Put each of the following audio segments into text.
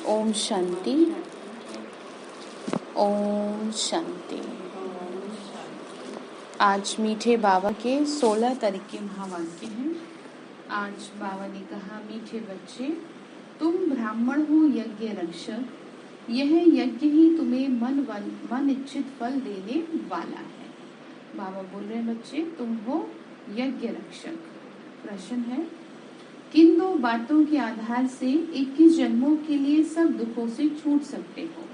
ओम शांति। ओम शांति। आज मीठे बाबा के 16 तरीके महावाक्य हैं। आज बाबा ने कहा, मीठे बच्चे, तुम ब्राह्मण हो यज्ञ रक्षक, यह यज्ञ ही तुम्हें मन इच्छित फल देने वाला है। बाबा बोल रहे हैं, बच्चे तुम हो यज्ञ रक्षक। प्रश्न है, किन दो बातों के आधार से 21 जन्मों के लिए सब दुखों से छूट सकते हो?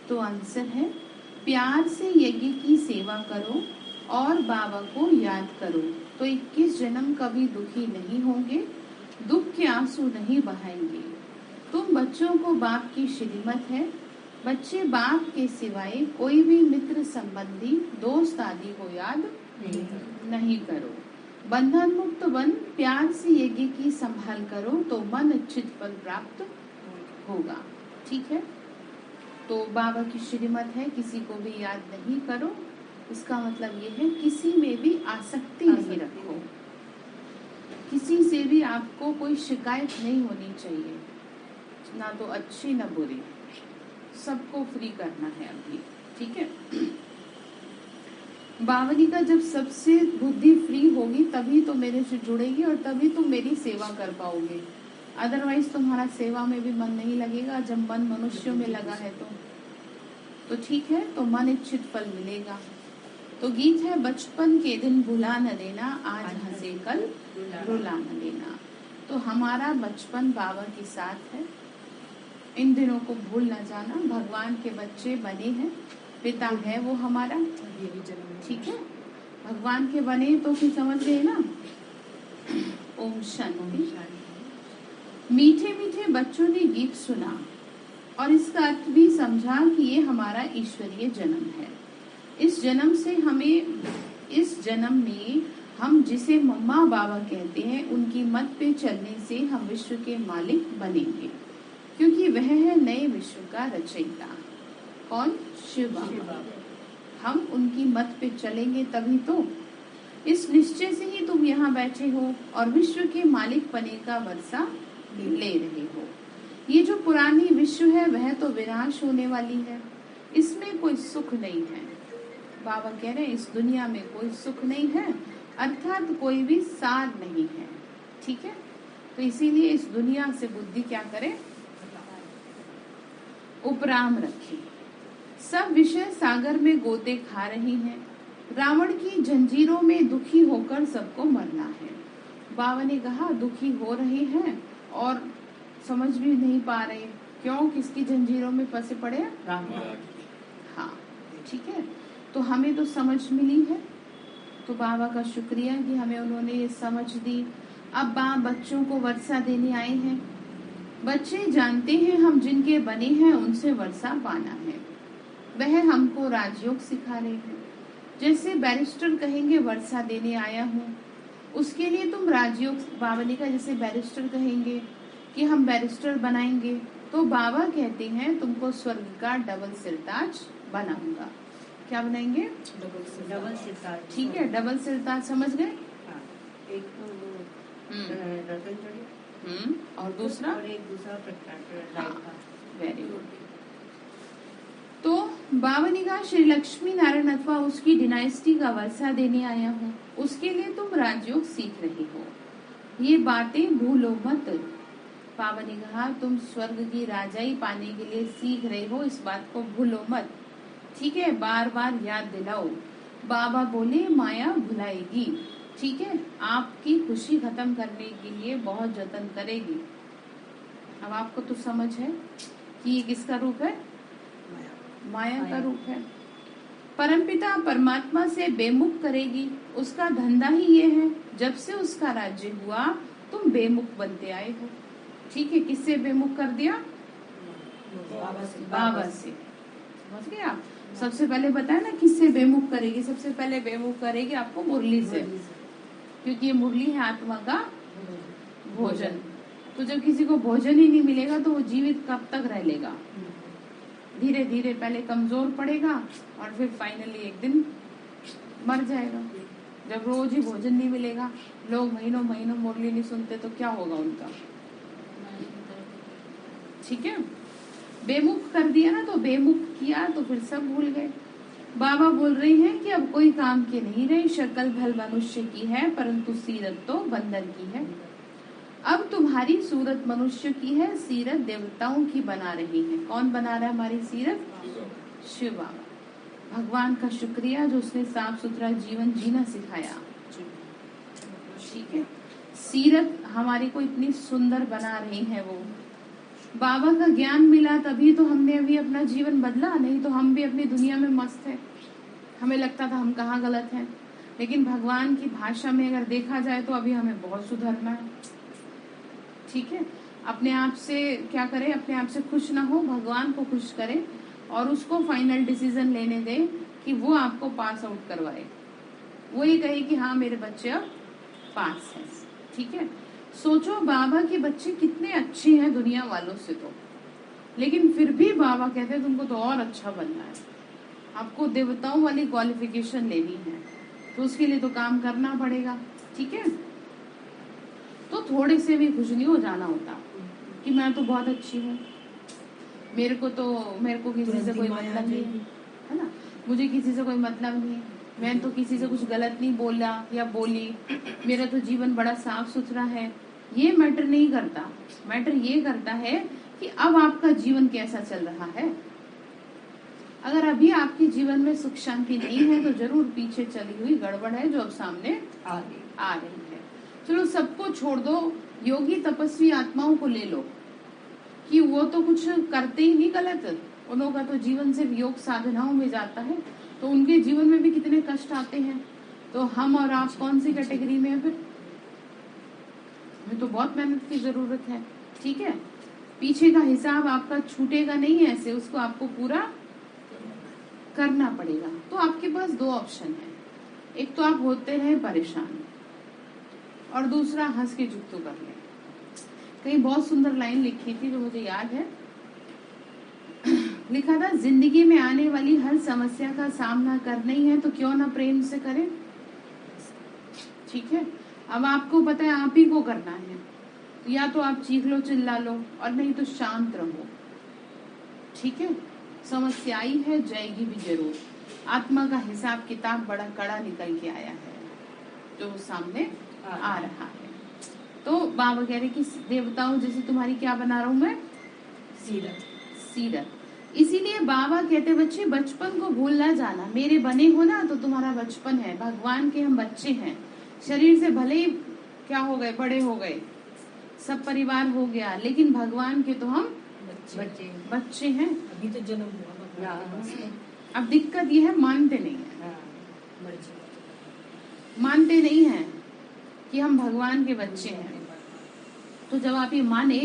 तो आंसर है, प्यार से यज्ञ की सेवा करो और बाबा को याद करो तो 21 जन्म कभी दुखी नहीं होंगे, दुख के आंसू नहीं बहाएंगे। तुम बच्चों को बाप की श्रीमत है। बच्चे बाप के सिवाय कोई भी मित्र संबंधी दोस्त आदि को याद नहीं करो। बंधन मुक्त बन प्यार से यज्ञ की संभाल करो तो मन इच्छित फल प्राप्त होगा। ठीक है, तो बाबा की श्रीमत है, किसी को भी याद नहीं करो। इसका मतलब ये है, किसी में भी आसक्ति नहीं रखो, किसी से भी आपको कोई शिकायत नहीं होनी चाहिए, ना तो अच्छी ना बुरी, सबको फ्री करना है अभी। ठीक है, बावली का जब सबसे बुद्धि फ्री होगी तभी तो मेरे से जुड़ेगी और तभी तुम मेरी सेवा कर पाओगे। अदरवाइज तुम्हारा सेवा में भी मन नहीं लगेगा। जब मन मनुष्यों में लगा है तो ठीक है, तो मन इच्छित फल मिलेगा। तो गीत है, बचपन के दिन भुला न देना, आज हंसे कल रुला न देना। तो हमारा बचपन बाबा के साथ है, इन दिनों को भूल न जाना। भगवान के बच्चे बने हैं, पिता है वो हमारा। ठीक है, भगवान के बने तो फिर समझ गए ना। ओम शांति। मीठे मीठे बच्चों ने गीत सुना और इसका अर्थ भी समझा कि ये हमारा ईश्वरीय जन्म है। इस जन्म में हम जिसे मम्मा बाबा कहते हैं, उनकी मत पे चलने से हम विश्व के मालिक बनेंगे, क्योंकि वह है नए विश्व का रचयिता। कौन? शिव बाबा। हम उनकी मत पे चलेंगे तभी तो। इस निश्चय से ही तुम यहाँ बैठे हो और विश्व के मालिक बने का वर्षा ले रहे हो। ये जो पुरानी विश्व है वह तो विनाश होने वाली है, इसमें कोई सुख नहीं है। बाबा कह रहे हैं, इस दुनिया में कोई सुख नहीं है, अर्थात कोई भी सार नहीं है। ठीक है, तो इसीलिए इस दुनिया से बुद्धि क्या करे? उपराम रखे। सब विषय सागर में गोते खा रही हैं। रावण की जंजीरों में दुखी होकर सबको मरना है। बाबा ने कहा, दुखी हो रहे हैं और समझ भी नहीं पा रहे क्यों, किसकी जंजीरों में फंसे पड़े हैं? हाँ, ठीक है, तो हमें तो समझ मिली है, तो बाबा का शुक्रिया कि हमें उन्होंने ये समझ दी। अब बच्चों को वर्षा देने आए हैं। बच्चे जानते हैं हम जिनके बने हैं उनसे वर्षा पाना है। वह हमको राजयोग सिखा रहे हैं। जैसे बैरिस्टर कहेंगे वर्षा देने आया हूँ, उसके लिए तुम राजयोग, बाबा ने कहा जैसे बैरिस्टर कहेंगे कि हम बैरिस्टर बनाएंगे, तो बाबा कहते हैं तुमको स्वर्ग का डबल सिरताज बनाऊंगा। क्या बनाएंगे? डबल सिरताज। ठीक है, डबल सिरताज समझ गए? एक तो और दूसरा वेरी गुड। तो बाबा ने कहा, श्री लक्ष्मी नारायण अथवा उसकी डिनाइस्टी का वर्षा देने आया हूँ, उसके लिए तुम राजयोग सीख रहे हो, ये बातें भूलो मत। बाबा ने कहा, तुम स्वर्ग की राजाई पाने के लिए सीख रहे हो, इस बात को भूलो मत। ठीक है, बार बार याद दिलाओ। बाबा बोले, माया भुलाएगी। ठीक है, आपकी खुशी खत्म करने के लिए बहुत जतन करेगी। अब आपको तो समझ है कि ये किसका रूप है? माया का रूप है। परमपिता परमात्मा से बेमुख करेगी। उसका धंधा ही ये है, जब से उसका राज्य हुआ तुम बेमुख बनते आए हो। ठीक है, किससे बेमुख कर दिया? बाबा से। समझ गए आप? सबसे पहले बताया ना किससे बेमुख करेगी। सबसे पहले बेमुख करेगी आपको मुरली से, क्योंकि ये मुरली है आत्मा का भोजन। तो जब किसी को भोजन ही नहीं मिलेगा तो वो जीवित कब तक रह लेगा? धीरे धीरे पहले कमजोर पड़ेगा और फिर फाइनली एक दिन मर जाएगा। जब रोज ही भोजन नहीं मिलेगा, लोग महीनों महीनों मुरली नहीं सुनते तो क्या होगा उनका? ठीक है, बेमुख कर दिया ना, तो बेमुख किया तो फिर सब भूल गए। बाबा बोल रहे हैं कि अब कोई काम के नहीं रहे, शक्ल भल मनुष्य की है परंतु सीरत तो बंदर की है। अब तुम्हारी सूरत मनुष्य की है, सीरत देवताओं की बना रही है। कौन बना रहा है हमारी सीरत? शिव बाबा। भगवान का शुक्रिया जो उसने साफ सुथरा जीवन जीना सिखाया। ठीक है, सीरत हमारी को इतनी सुंदर बना रही है वो। बाबा का ज्ञान मिला तभी तो हमने अभी अपना जीवन बदला, नहीं तो हम भी अपनी दुनिया में मस्त है। हमें लगता था हम कहाँ गलत हैं, लेकिन भगवान की भाषा में अगर देखा जाए तो अभी हमें बहुत सुधरना है। ठीक है, अपने आप से क्या करें, अपने आप से खुश ना हो, भगवान को खुश करें और उसको फाइनल डिसीजन लेने दें कि वो आपको पास आउट करवाए। वो ये कहे कि हाँ मेरे बच्चे अब पास हैं। ठीक है, सोचो बाबा के बच्चे कितने अच्छे हैं दुनिया वालों से तो, लेकिन फिर भी बाबा कहते हैं तुमको तो और अच्छा बनना है, आपको देवताओं वाली क्वालिफिकेशन लेनी है, तो उसके लिए तो काम करना पड़ेगा। ठीक है, तो थोड़े से भी खुश नहीं हो जाना होता कि मैं तो बहुत अच्छी हूँ, मेरे को किसी से कोई मतलब नहीं है ना, मुझे किसी से कोई मतलब नहीं, मैं तो किसी से कुछ गलत नहीं बोला या बोली, मेरा तो जीवन बड़ा साफ सुथरा है। ये मैटर नहीं करता, मैटर ये करता है कि अब आपका जीवन कैसा चल रहा है। अगर अभी आपके जीवन में सुख शांति नहीं है तो जरूर पीछे चली हुई गड़बड़ है जो अब सामने आ रही है। चलो सबको छोड़ दो, योगी तपस्वी आत्माओं को ले लो कि वो तो कुछ करते ही नहीं गलत, उनका तो जीवन सिर्फ योग साधनाओं में जाता है, तो उनके जीवन में भी कितने कष्ट आते हैं। तो हम और आप कौन सी कैटेगरी में है फिर? हमें तो बहुत मेहनत की जरूरत है। ठीक है, पीछे का हिसाब आपका छूटेगा नहीं ऐसे, उसको आपको पूरा करना पड़ेगा। तो आपके पास दो ऑप्शन है, एक तो आप होते रहे परेशान और दूसरा हंस के जुत्तू कर ले। कहीं बहुत सुंदर लाइन लिखी थी जो मुझे याद है, लिखा था जिंदगी में आने वाली हर समस्या का सामना करना ही है तो क्यों ना प्रेम से करें। ठीक है, अब आपको पता है आप ही को करना है, या तो आप चीख लो चिल्ला लो और नहीं तो शांत रहो। ठीक है, समस्या आई है जाएगी भी जरूर, आत्मा का हिसाब किताब बड़ा कड़ा निकल के आया है जो सामने आ रहा है। तो बाबा कह रहे कि देवताओं जैसे तुम्हारी क्या बना रहा हूं मैं? सीरत। इसीलिए बाबा कहते बच्चे बचपन को भूल ना जाना, मेरे बने हो ना तो तुम्हारा बचपन है, भगवान के हम बच्चे हैं। शरीर से भले ही क्या हो गए, बड़े हो गए, सब परिवार हो गया, लेकिन भगवान के तो हम बच्चे हैं। अभी तो जन्म हुआ। अब दिक्कत ये है मानते नहीं है, मानते नहीं है कि हम भगवान के बच्चे हैं। तो जब आप ये माने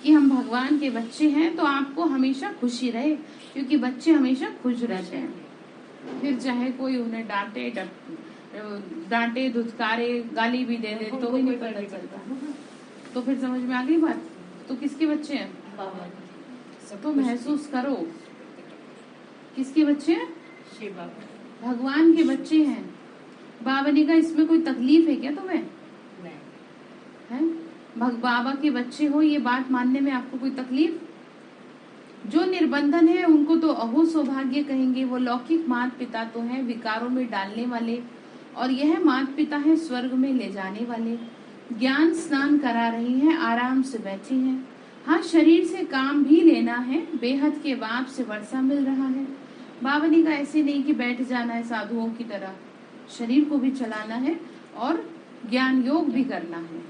कि हम भगवान के बच्चे हैं तो आपको हमेशा खुशी रहे, क्योंकि बच्चे हमेशा खुश रहते हैं। फिर चाहे कोई उन्हें डांटे धुतकारे गाली भी दे दे तो भी नहीं पता चलता। तो फिर समझ में आ गई बात, तो किसके बच्चे हैं? तो महसूस करो किसके बच्चे हैं? शिव बाबा, भगवान के बच्चे हैं। बाबा ने कहा इसमें कोई तकलीफ है क्या तुम्हें? है बाबा के बच्चे हो, ये बात मानने में आपको कोई तकलीफ? जो निर्बंधन है उनको तो अहो सौभाग्य कहेंगे, वो लौकिक माता पिता तो हैं विकारों में डालने वाले, और यह माता पिता है स्वर्ग में ले जाने वाले। ज्ञान स्नान करा रही हैं, आराम से बैठी हैं। हाँ, शरीर से काम भी लेना है, बेहद के बाप से वर्षा मिल रहा है। बाबा ने कहा ऐसे नहीं कि बैठ जाना है साधुओं की तरह, शरीर को भी चलाना है और ज्ञान योग भी करना है,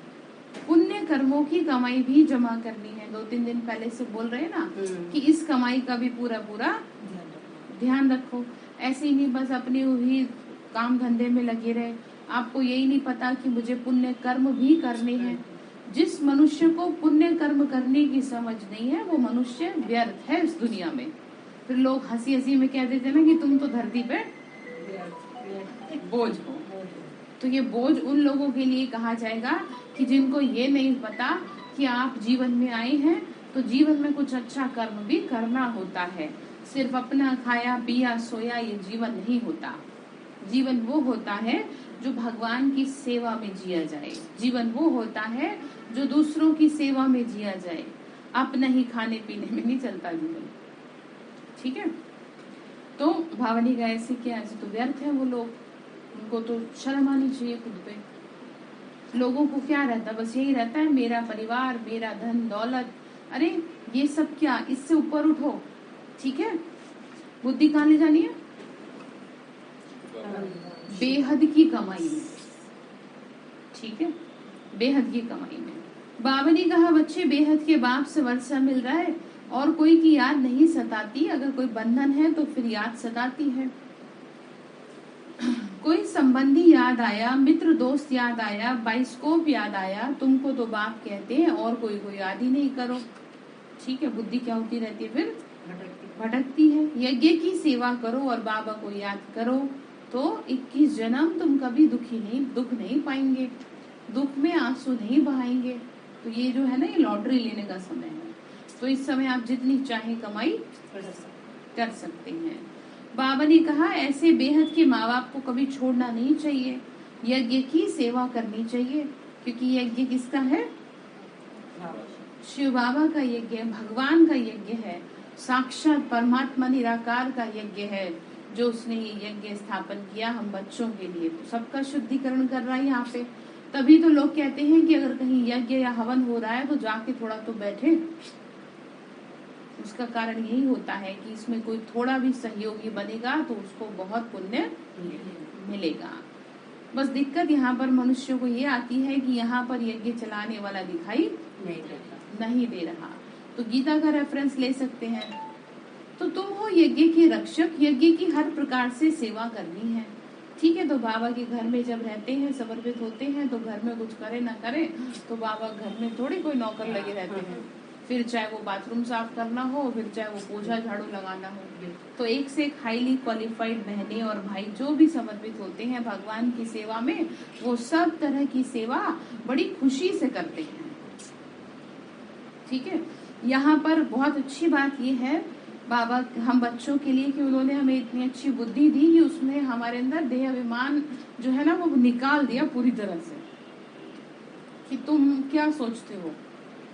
पुण्य कर्मों की कमाई भी जमा करनी है। 2-3 दिन पहले से बोल रहे ना कि इस कमाई का भी पूरा ध्यान रखो। ऐसे ही नहीं बस अपने वही काम धंधे में लगे रहे, आपको यही नहीं पता कि मुझे पुण्य कर्म भी करने हैं। जिस मनुष्य को पुण्य कर्म करने की समझ नहीं है वो मनुष्य व्यर्थ है इस दुनिया में। फिर लोग हंसी हंसी में कह देते ना कि तुम तो धरती पे बोझ हो। तो ये बोझ उन लोगों के लिए कहा जाएगा कि जिनको ये नहीं पता कि आप जीवन में आए हैं तो जीवन में कुछ अच्छा कर्म भी करना होता है। सिर्फ अपना खाया पिया सोया ये जीवन नहीं होता। जीवन वो होता है जो भगवान की सेवा में जिया जाए, जीवन वो होता है जो दूसरों की सेवा में जिया जाए। अपना ही खाने पीने में नहीं चलता जीवन। ठीक है, तो भावनी का ऐसे क्या, ऐसे तो व्यर्थ है वो लोग, उनको तो शर्म आनी चाहिए खुद पे। लोगों को क्या रहता, बस यही रहता है मेरा परिवार, मेरा धन दौलत। अरे ये सब क्या, इससे ऊपर उठो। ठीक है, बुद्धि कहाँ ले जानी है? बेहद की कमाई में। ठीक है, बेहद की कमाई में। बाबा ने कहा बच्चे बेहद के बाप से वर्षा मिल रहा है और कोई की याद नहीं सताती, अगर कोई बंधन है तो फिर याद सताती है। कोई संबंधी याद आया, मित्र दोस्त याद आया, बाइस्कोप याद आया, तुमको तो बाप कहते हैं और कोई को याद ही नहीं करो। ठीक है, बुद्धि क्या होती रहती है फिर? भटकती है। यज्ञ की सेवा करो और बाबा को याद करो तो 21 जन्म तुम कभी दुख नहीं पाएंगे, दुख में आंसू नहीं बहाएंगे। तो ये जो है ना, ये लॉटरी लेने का समय है। तो इस समय आप जितनी चाहे कमाई कर सकते हैं। बाबा ने कहा ऐसे बेहद के माँ बाप को कभी छोड़ना नहीं चाहिए, यज्ञ की सेवा करनी चाहिए, क्योंकि यज्ञ किसका है? शिव बाबा का यज्ञ है, भगवान का यज्ञ है, साक्षात परमात्मा निराकार का यज्ञ है, जो उसने ये यज्ञ स्थापन किया हम बच्चों के लिए। तो सबका शुद्धिकरण कर रहा है यहाँ पे। तभी तो लोग कहते हैं कि अगर कहीं यज्ञ या हवन हो रहा है तो जाके थोड़ा तो बैठे। उसका कारण यही होता है कि इसमें कोई थोड़ा भी सहयोगी बनेगा तो उसको बहुत पुण्य मिलेगा। बस दिक्कत यहाँ पर मनुष्यों को ये आती है कि यहाँ पर यज्ञ चलाने वाला दिखाई नहीं दे रहा। तो गीता का रेफरेंस ले सकते हैं। तो तुम हो यज्ञ के रक्षक, यज्ञ की हर प्रकार से सेवा करनी है। ठीक है, तो बाबा के घर में जब रहते हैं, समर्पित होते हैं, तो घर में कुछ करे ना करे तो बाबा घर में थोड़ी कोई नौकर लगे रहते हैं। फिर चाहे वो बाथरूम साफ करना हो, फिर चाहे वो पोछा झाड़ू लगाना हो। तो एक से एक हाईली क्वालिफाइड बहनें और भाई जो भी समर्पित होते हैं भगवान की सेवा में, वो सब तरह की सेवा बड़ी खुशी से करते हैं। ठीक है, यहाँ पर बहुत अच्छी बात ये है बाबा हम बच्चों के लिए कि उन्होंने हमें इतनी अच्छी बुद्धि दी कि उसने हमारे अंदर देह अभिमान जो है ना वो निकाल दिया पूरी तरह से, कि तुम क्या सोचते हो।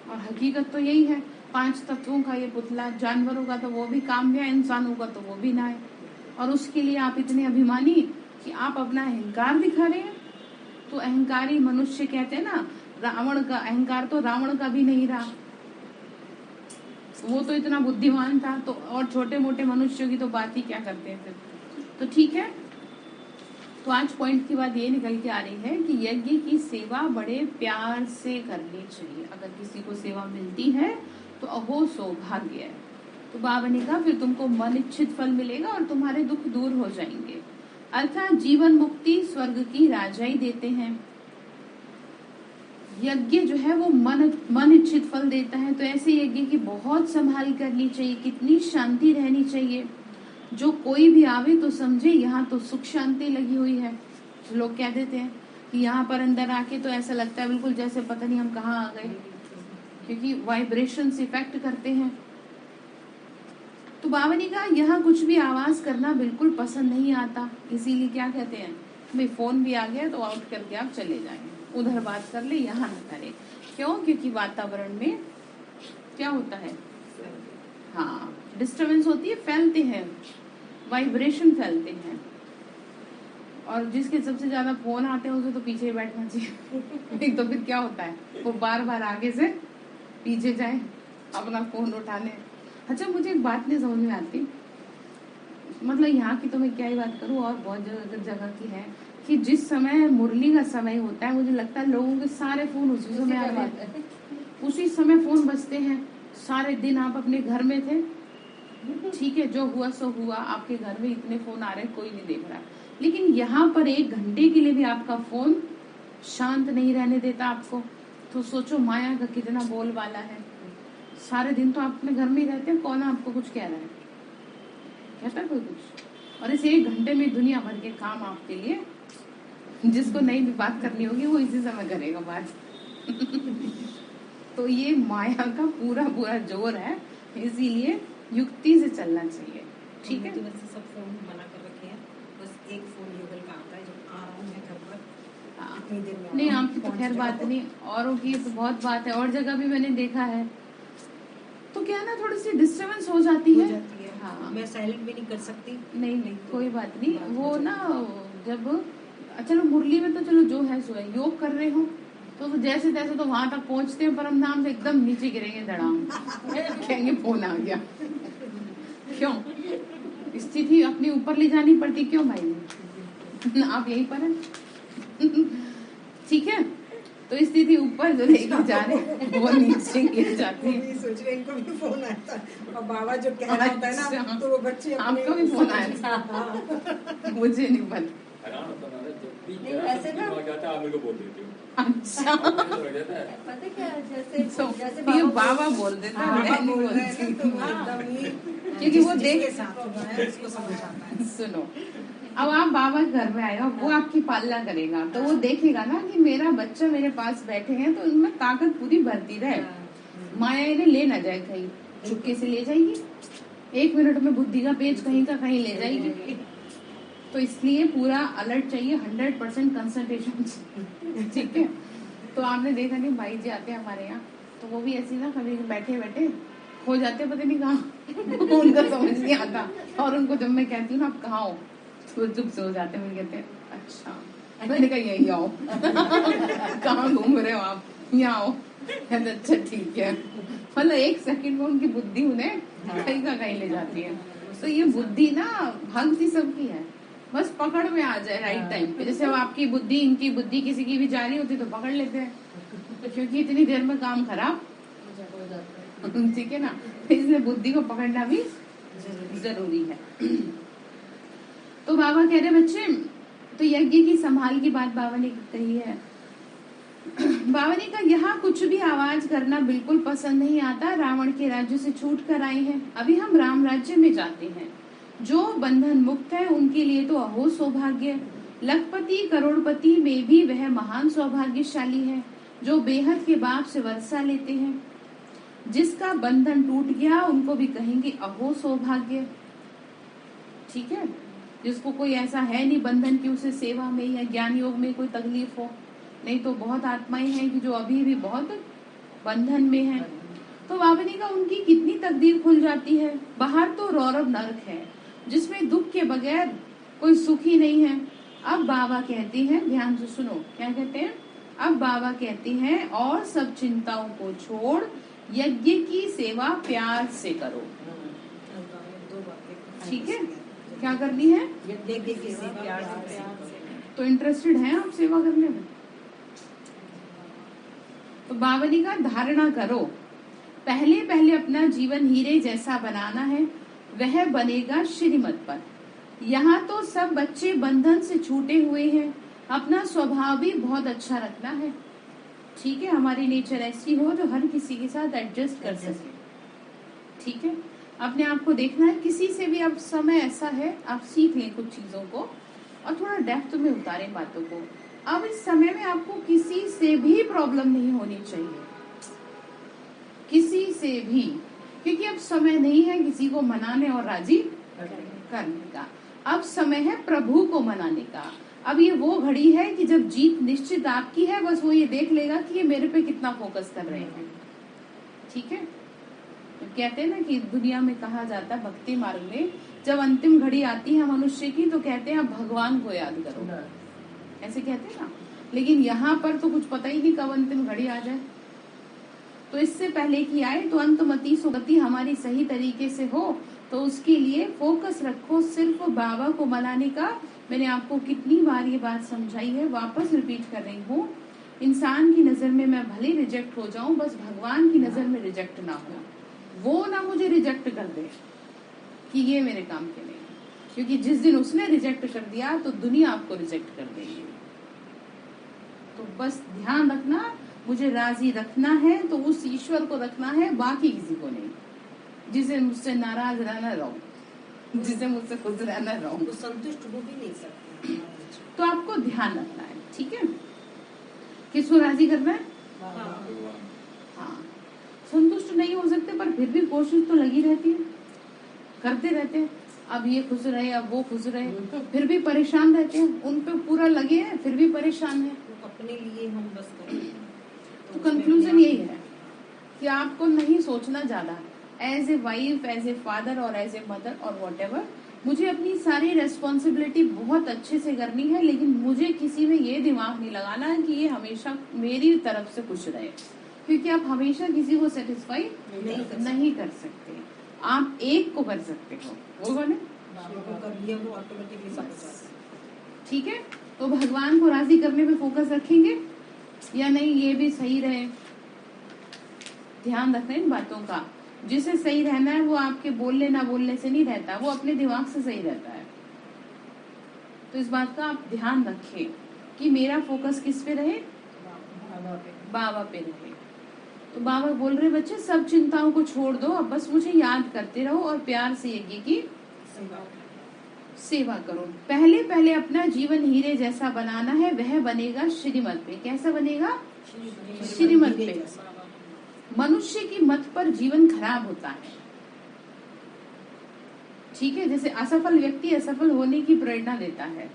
और हकीकत तो यही है, 5 तत्वों का ये पुतला, जानवरों का तो वो भी काम है, इंसानों का तो वो भी ना है। और उसके लिए आप इतने अभिमानी कि आप अपना अहंकार दिखा रहे हैं। तो अहंकारी मनुष्य कहते हैं ना, रावण का अहंकार तो रावण का भी नहीं रहा, वो तो इतना बुद्धिमान था। तो और छोटे मोटे मनुष्यों की तो बात ही क्या करते हैं फिर। तो ठीक है, तो आज पॉइंट की बात ये निकल के आ रही है कि यज्ञ की सेवा बड़े प्यार से करनी चाहिए। अगर किसी को सेवा मिलती है तो अहो सौभाग्य है। तो बाबा ने कहा फिर तुमको मन इच्छित फल मिलेगा और तुम्हारे दुख दूर हो जाएंगे, अर्थात जीवन मुक्ति स्वर्ग की राजाई देते हैं। यज्ञ जो है वो मन इच्छित फल देता है। तो ऐसे यज्ञ की बहुत संभाल करनी चाहिए, कितनी शांति रहनी चाहिए। जो कोई भी आवे तो समझे यहाँ तो सुख शांति लगी हुई है। लोग कह देते हैं कि यहाँ पर अंदर आके तो ऐसा लगता है बिल्कुल जैसे पता नहीं हम कहाँ आ गए, क्योंकि वाइब्रेशंस इफेक्ट करते हैं। तो बाबा ने कहा यहाँ कुछ भी आवाज करना बिल्कुल पसंद नहीं आता, इसीलिए क्या कहते हैं भाई फोन भी आ गया तो आउट करके आप चले जाएंगे, उधर बात कर ले, यहाँ न करे। क्यों? क्योंकि वातावरण में क्या होता है, हाँ डिस्टरबेंस होती है, फैलते हैं, वाइब्रेशन फैलते हैं। और जिसके सबसे ज्यादा फोन आते हैं उसे तो पीछे बैठना चाहिए। एक तो फिर क्या होता है, वो बार बार आगे से पीछे जाए अपना फोन उठा ले। अच्छा, मुझे एक बात नहीं समझ में आती, मतलब यहाँ की तो मैं क्या ही बात करूँ, और बहुत जगह की है कि जिस समय मुरली का समय होता है, मुझे लगता है लोगों के सारे फोन उसी समय आते हैं, उसी समय फोन बजते हैं। सारे दिन आप अपने घर में थे, ठीक है, जो हुआ सो हुआ, आपके घर में इतने फोन आ रहे हैं, कोई नहीं देख रहा। लेकिन यहाँ पर 1 घंटे के लिए भी आपका फोन शांत नहीं रहने देता आपको। तो सोचो माया का कितना बोलबाला है। सारे दिन तो आप अपने घर में ही रहते हैं, कौन आपको कुछ कह रहा है, कहता है कोई कुछ। और इस 1 घंटे में दुनिया भर के काम आपके लिए, जिसको नई भी बात करनी होगी वो इसी समय करेगा बात। तो ये माया का पूरा जोर है, इसीलिए युक्ति से चलना चाहिए। ठीक है, वैसे सब फोन बना कर रखे हैं, बस एक फोन युगल का आता है जब आ रहा हूँ मैं घर पर। इतनी देर में नहीं आपकी तो खैर बात नहीं, औरों की तो बहुत बात है। और जगह भी मैंने देखा है क्या है ना, थोड़ी सी डिस्टर्बेंस हो जाती है। हाँ, मैं साइलेंट भी नहीं कर सकती। नहीं कोई बात नहीं, वो ना जब चलो मुरली में तो चलो जो है सो है, योग कर रहे हो तो जैसे तैसे तो वहां तक पहुंचते हैं, परम धाम से एकदम नीचे गिरेंगे धड़ाम, कहेंगे फोन आ गया। क्यों स्थिति अपनी ऊपर ले जानी पड़ती, क्यों भाई आप यहीं पर है। ठीक है, तो स्थिति ऊपर जो लेके जा रहे वो नीचे गिर जाती है। सोच रहे इनको भी फोन आया था, और बाबा जो कह रहा होता है ना, तो वो बच्चे आपको भी फोन आया था? मुझे नहीं पता। ऐसे ना आप मेरे को बोल देते हो। अच्छा पता क्या, जैसे ये बाबा बोल देते हैं, क्योंकि वो देख उसको समझ आता है। सुनो, अब आप बाबा के घर में आए हो, वो आपकी पालना करेगा तो वो देखेगा ना कि मेरा बच्चा मेरे पास बैठे हैं तो उनमें ताकत पूरी भरती रहे, माया इन्हें ले ना जाए कहीं, चुपके से ले जाएगी, 1 मिनट में बुद्धि का पेज कहीं का कहीं ले जाएगी। तो इसलिए पूरा अलर्ट चाहिए, 100% कंसंट्रेशन। ठीक है, तो आपने देखा नहीं भाई जी आते हैं हमारे यहाँ, तो वो भी ऐसी ना कभी बैठे बैठे हो जाते पता नहीं कहाँ। उनका समझ नहीं आता, और उनको जब मैं कहती हूँ ना आप कहाँ हो, तो चुप से हो जाते हैं, कहते हैं अच्छा, मैंने कहा यही आओ। कहाँ घूम रहे हो आप, यहाँ आओ। कहते अच्छा ठीक है, मतलब 1 सेकंड में उनकी बुद्धि उन्हें कहीं का कहीं ले जाती है। तो ये बुद्धि ना भक्ति सबकी है, बस पकड़ में आ जाए राइट टाइम पे। जैसे अब आपकी बुद्धि इनकी बुद्धि किसी की भी जा रही होती तो पकड़ लेते हैं, क्योंकि इतनी देर में काम खराब हो जाता है। ठीक है ना, तो इसलिए बुद्धि को पकड़ना भी जरूरी है। तो बाबा कह रहे बच्चे, तो यज्ञ की संभाल की बात बाबा ने कही है। बाबा ने कहा यहाँ कुछ भी आवाज करना बिल्कुल पसंद नहीं आता, रावण के राज्य से छूट कर आए हैं, अभी हम राम राज्य में जाते हैं। जो बंधन मुक्त है उनके लिए तो अहो सौभाग्य, लखपति करोड़पति में भी वह महान सौभाग्यशाली है जो बेहद के बाप से वर्षा लेते हैं। जिसका बंधन टूट गया उनको भी कहेंगे अहो सौभाग्य। ठीक है, जिसको कोई ऐसा है नहीं बंधन की उसे सेवा में या ज्ञान योग में कोई तकलीफ हो, नहीं तो बहुत आत्माएं हैं कि जो अभी भी बहुत बंधन में है। तो बाबा ने कहा उनकी कितनी तकदीर खुल जाती है। बाहर तो रौरव नरक है जिसमें दुख के बगैर कोई सुखी नहीं है। अब बाबा कहते हैं, ध्यान से सुनो क्या कहते हैं। अब बाबा कहते हैं और सब चिंताओं को छोड़ यज्ञ की सेवा प्यार से करो। ठीक है, क्या करनी है, यज्ञ की सेवा प्यार से। तो इंटरेस्टेड हैं आप सेवा करने में। तो बाबा ने कहा धारणा करो, पहले पहले अपना जीवन हीरे जैसा बनाना है, वह बनेगा श्रीमत पर। यहाँ तो सब बच्चे बंधन से छूटे हुए हैं, अपना स्वभाव भी बहुत अच्छा रखना है। ठीक है, हमारी नेचर ऐसी हो जो हर किसी के साथ एडजस्ट कर सके। ठीक है, अपने आप को देखना है, किसी से भी अब समय ऐसा है आप सीख लें कुछ चीजों को और थोड़ा डेप्थ में उतारें बातों को। अब इस समय में आपको किसी से भी प्रॉब्लम नहीं होनी चाहिए, किसी से भी, क्योंकि अब समय नहीं है किसी को मनाने और राजी करने का। अब समय है प्रभु को मनाने का। अब ये वो घड़ी है कि जब जीत निश्चित आपकी है, बस वो ये देख लेगा कि ये मेरे पे कितना फोकस कर रहे हैं। ठीक है, तो कहते हैं ना कि दुनिया में कहा जाता है भक्ति मार्ग में जब अंतिम घड़ी आती है मनुष्य की तो कहते हैं आप भगवान को याद करो, ऐसे कहते हैं ना। लेकिन यहाँ पर तो कुछ पता ही नहीं कब अंतिम घड़ी आ जाए। तो इससे पहले कि आए तो अंतमति सुगति हमारी सही तरीके से हो, तो उसके लिए फोकस रखो सिर्फ बाबा को मनाने का। मैंने आपको कितनी बार ये बात समझाई है, वापस रिपीट कर रही हूँ। इंसान की नजर में मैं भले रिजेक्ट हो जाऊं, बस भगवान की नजर में रिजेक्ट ना हो, वो ना मुझे रिजेक्ट कर दे कि ये मेरे काम के नहीं, क्योंकि जिस दिन उसने रिजेक्ट कर दिया तो दुनिया आपको रिजेक्ट कर देगी। तो बस ध्यान रखना, मुझे राजी रखना है तो उस ईश्वर को रखना है, बाकी किसी को नहीं। जिसे मुझसे नाराज रहना रहो, जिसे मुझसे खुश रहना रहो, तो संतुष्ट हो भी नहीं सकते। तो आपको ध्यान रखना है। ठीक है, किसको राजी करना है। हाँ, संतुष्ट नहीं हो सकते पर फिर भी कोशिश तो लगी रहती है, करते रहते हैं। अब ये खुश रहे, अब वो खुश रहे, तो फिर भी परेशान रहते हैं, उन पे पूरा लगे हैं फिर भी परेशान है। अपने लिए हम बस करें। तो कंक्लूजन यही है कि आपको नहीं सोचना ज्यादा, as a wife, as a father और एज ए मदर और व्हाटएवर, मुझे अपनी सारी रेस्पॉन्सिबिलिटी बहुत अच्छे से करनी है, लेकिन मुझे किसी में ये दिमाग नहीं लगाना है कि ये हमेशा मेरी तरफ से कुछ रहे, क्योंकि आप हमेशा किसी को सेटिस्फाई नहीं कर सकते। आप एक को कर सकते हो, वो कौन है? कर लिया वो ऑटोमेटिकली सब हो जाता है। ठीक है, तो भगवान को राजी करने पे फोकस रखेंगे या नहीं, ये भी सही रहे। ध्यान रखना इन बातों का। जिसे सही रहना है वो आपके बोलने ना बोलने से नहीं रहता, वो अपने दिमाग से सही रहता है। तो इस बात का आप ध्यान रखें कि मेरा फोकस किस पे रहे? बाबा पे रहे। तो बाबा बोल रहे बच्चे सब चिंताओं को छोड़ दो, अब बस मुझे याद करते रहो और प्यार से यज्ञ की सेवा करो। पहले पहले अपना जीवन हीरे जैसा बनाना है, वह बनेगा श्रीमत पे। कैसा बनेगा? श्रीमत पे। मनुष्य की मत पर जीवन खराब होता है। ठीक है, जैसे असफल व्यक्ति असफल होने की प्रेरणा देता है,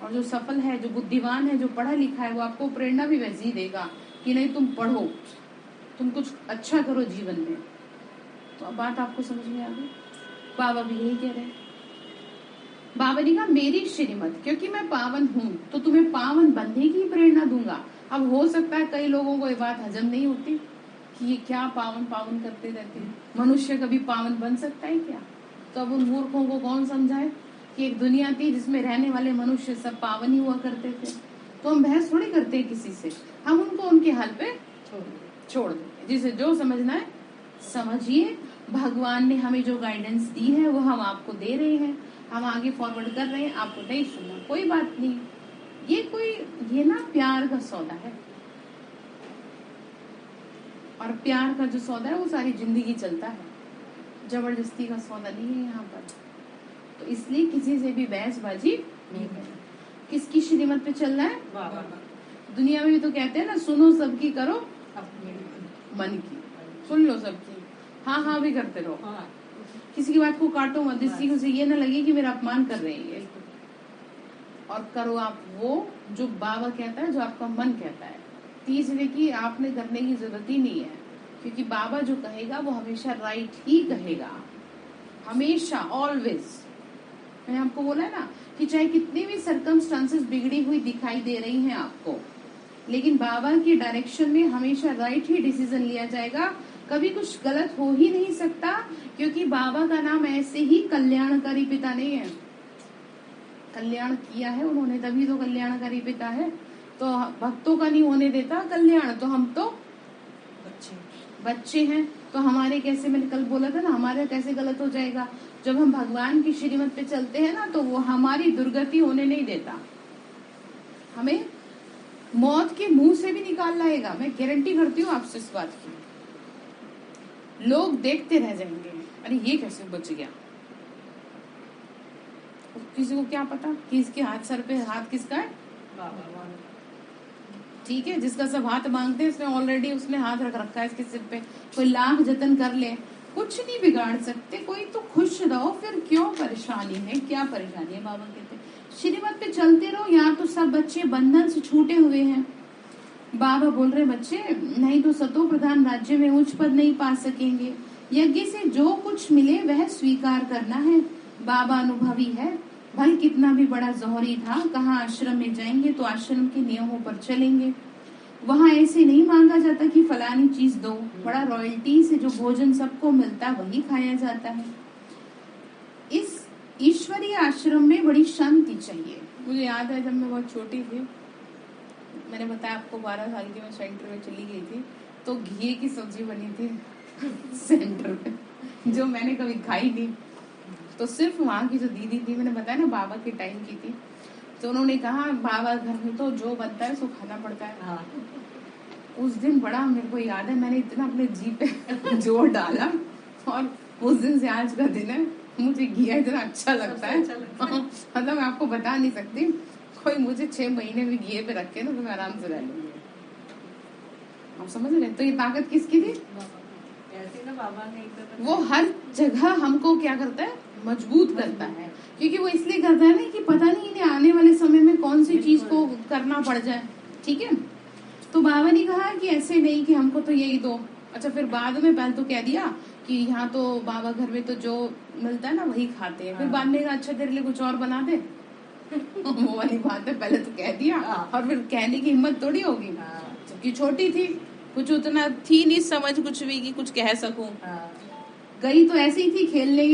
और जो सफल है, जो बुद्धिमान है, जो पढ़ा लिखा है, वो आपको प्रेरणा भी वैसी देगा कि नहीं तुम पढ़ो, तुम कुछ अच्छा करो जीवन में। तो अब बात आपको समझ में आ गई। बाबा भी यही कह रहे हैं। बाबा ने कहा मेरी श्रीमत, क्योंकि मैं पावन हूँ तो तुम्हें पावन बनने की प्रेरणा दूंगा। अब हो सकता है कई लोगों को ये बात हजम नहीं होती कि ये क्या पावन पावन करते रहते हैं, मनुष्य कभी पावन बन सकता है क्या? तो अब उन मूर्खों को कौन समझाए कि एक दुनिया थी जिसमें रहने वाले मनुष्य सब पावन ही हुआ करते थे। तो हम बहस थोड़ी करते हैं किसी से, हम उनको उनके हाल पे छोड़ देते। जिसे जो समझना है समझिए। भगवान ने हमें जो गाइडेंस दी है वो हम आपको दे रहे हैं, हम आगे फॉरवर्ड कर रहे हैं। आपको नहीं सुनना कोई बात नहीं, ये ना प्यार का सौदा है, और प्यार का जो सौदा है वो सारी जिंदगी चलता है, जबरदस्ती का सौदा नहीं है यहाँ पर। तो इसलिए किसी से भी बहसबाजी नहीं करना। किसकी श्रीमत पे चलना है? दुनिया में भी तो कहते हैं ना, सुनो सबकी करो मन की। सुन लो सबकी, हाँ हाँ भी करते रहो, किसी की बात को काटो मत, जिससे उसे ये ना लगे कि मेरा अपमान कर रहे हैं। और करो आप वो जो बाबा कहता है, जो आपका मन कहता है। तीसरे की आपने करने की जरूरत ही नहीं है, क्योंकि बाबा जो कहेगा वो हमेशा राइट ही कहेगा, हमेशा, ऑलवेज। मैंने आपको बोला है ना कि चाहे कितनी भी सर्कमस्टांसेस बिगड़ी हुई दिखाई दे रही हैं आपको, लेकिन बाबा की डायरेक्शन में हमेशा राइट ही डिसीजन लिया जाएगा। कभी कुछ गलत हो ही नहीं सकता, क्योंकि बाबा का नाम ऐसे ही कल्याणकारी पिता नहीं है। कल्याण किया है उन्होंने, तभी तो कल्याणकारी पिता है। तो भक्तों का नहीं होने देता कल्याण, तो हम तो बच्चे हैं। तो हमारे कैसे, मैंने कल बोला था ना, हमारे कैसे गलत हो जाएगा? जब हम भगवान की श्रीमत पे चलते हैं ना, तो वो हमारी दुर्गति होने नहीं देता, हमें मौत के मुंह से भी निकाल लाएगा। मैं गारंटी करती हूँ आपसे इस बात की। लोग देखते रह जाएंगे, अरे ये कैसे बच गया। किसी को क्या पता कि इसके हाथ, सर पे हाथ किसका है? ठीक है, जिसका सब हाथ मांगते हैं, उसने ऑलरेडी उसने हाथ रख रखा है इसके सिर पे। कोई लाख जतन कर ले, कुछ नहीं बिगाड़ सकते कोई। तो खुश रहो, फिर क्यों परेशानी है? क्या परेशानी है? बाबा कहते हैं श्रीमत पे चलते रहो। यहाँ तो सब बच्चे बंधन से छूटे हुए हैं। बाबा बोल रहे बच्चे, नहीं तो सतो प्रधान राज्य में उच्च पद नहीं पा सकेंगे। यज्ञ से जो कुछ मिले वह स्वीकार करना है। बाबा अनुभवी है, भल कितना भी बड़ा जौहरी था, कहाँ आश्रम में जाएंगे तो आश्रम के नियमों पर चलेंगे। वहाँ ऐसे नहीं मांगा जाता कि फलानी चीज दो, बड़ा रॉयल्टी से जो भोजन सबको मिलता वही खाया जाता है। इस ईश्वरीय आश्रम में बड़ी शांति चाहिए। मुझे याद है जब मैं बहुत छोटी थी, मैंने बताया आपको 12 साल की मैं सेंटर में चली गई थी, तो घी की सब्जी बनी थी सेंटर में, जो मैंने कभी खाई नहीं। तो सिर्फ वहाँ की जो दीदी थी, मैंने बताया ना बाबा के टाइम की थी, तो उन्होंने कहा बाबा घर में तो जो बनता है सो खाना पड़ता है। हाँ। उस दिन बड़ा मेरे को याद है, मैंने इतना अपने जी पे जोर डाला, और उस दिन से आज का दिन है मुझे घी इतना अच्छा लगता है। मतलब मैं आपको बता नहीं सकती। कोई मुझे 6 महीने भी घी पे रखे ना तो मैं आराम से रह लूंगी। आप समझ रहे? तो ये ताकत किसकी थी? बाबा ने। वो हर जगह हमको क्या करता है? मजबूत करता है। क्योंकि वो इसलिए करता है ना कि पता नहीं इन्हें आने वाले समय में कौन सी चीज को करना पड़ जाए। ठीक है, तो बाबा ने कहा कि ऐसे नहीं कि हमको तो यही दो। अच्छा, फिर बाद में पहले तो कह दिया कि यहाँ तो बाबा घर में तो जो मिलता है ना वही खाते हैं। फिर बाद में कहा, अच्छा तेरे लिए कुछ और बना दे। वो वाली बात है, पहले तो कह दिया और फिर कहने की हिम्मत थोड़ी होगी, जबकि छोटी थी, कुछ उतना थी नहीं समझ कुछ भी कि कुछ कह सकूं। गई तो ऐसी ही थी खेलने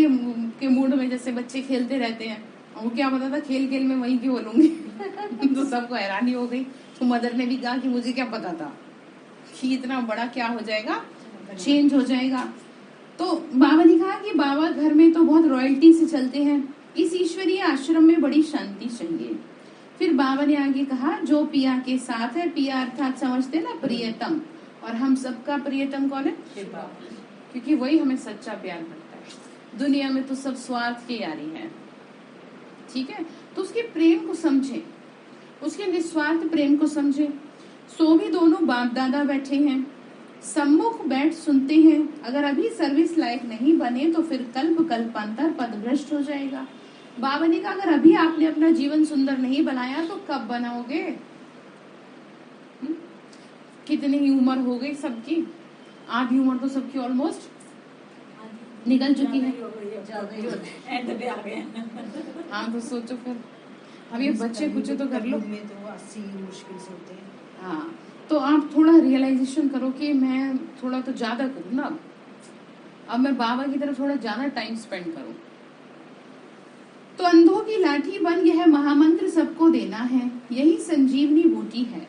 के मूड में, जैसे बच्चे खेलते रहते हैं। वो क्या पता था खेल खेल में वही की बोलूंगी। तो सबको हैरानी हो गई। तो मदर ने भी कहा कि मुझे क्या पता था कि इतना बड़ा क्या हो जाएगा, चेंज हो जाएगा। तो बाबा ने कहा कि बाबा घर में तो बहुत रॉयल्टी से चलते हैं, इस ईश्वरीय आश्रम में बड़ी शांति चाहिए। फिर बाबा ने आगे कहा, जो पिया के साथ है, पिया अर्थात समझते ना प्रियतम, और हम सबका प्रियतम कौन है? क्योंकि वही हमें सच्चा प्यार करता है। दुनिया में तो सब स्वार्थ की यारी है, ठीक है। तो उसके प्रेम को समझे, उसके निस्वार्थ प्रेम को समझे। सो भी दोनों बाप दादा बैठे हैं, सम्मुख बैठ सुनते हैं। अगर अभी सर्विस लायक नहीं बने तो फिर कल्प कल्पांतर पदभ्रष्ट हो जाएगा। बाबा ने कहा, अगर अभी आपने अपना जीवन सुंदर नहीं बनाया तो कब बनाओगे? कितनी ही उम्र हो गई सबकी, आधी उम्र तो सबकी ऑलमोस्ट निकल चुकी है। हाँ तो सोचो फिर, अब ये बच्चे कुछ तो कर लो। में तो 80 मुश्किल से होते हैं। हाँ तो आप थोड़ा रियलाइजेशन करो कि मैं थोड़ा तो ज्यादा करूँ ना, अब मैं बाबा की तरफ थोड़ा ज्यादा टाइम स्पेंड करूँ। तो अंधों की लाठी बन यह महामंत्र सबको देना है, यही संजीवनी बूटी है।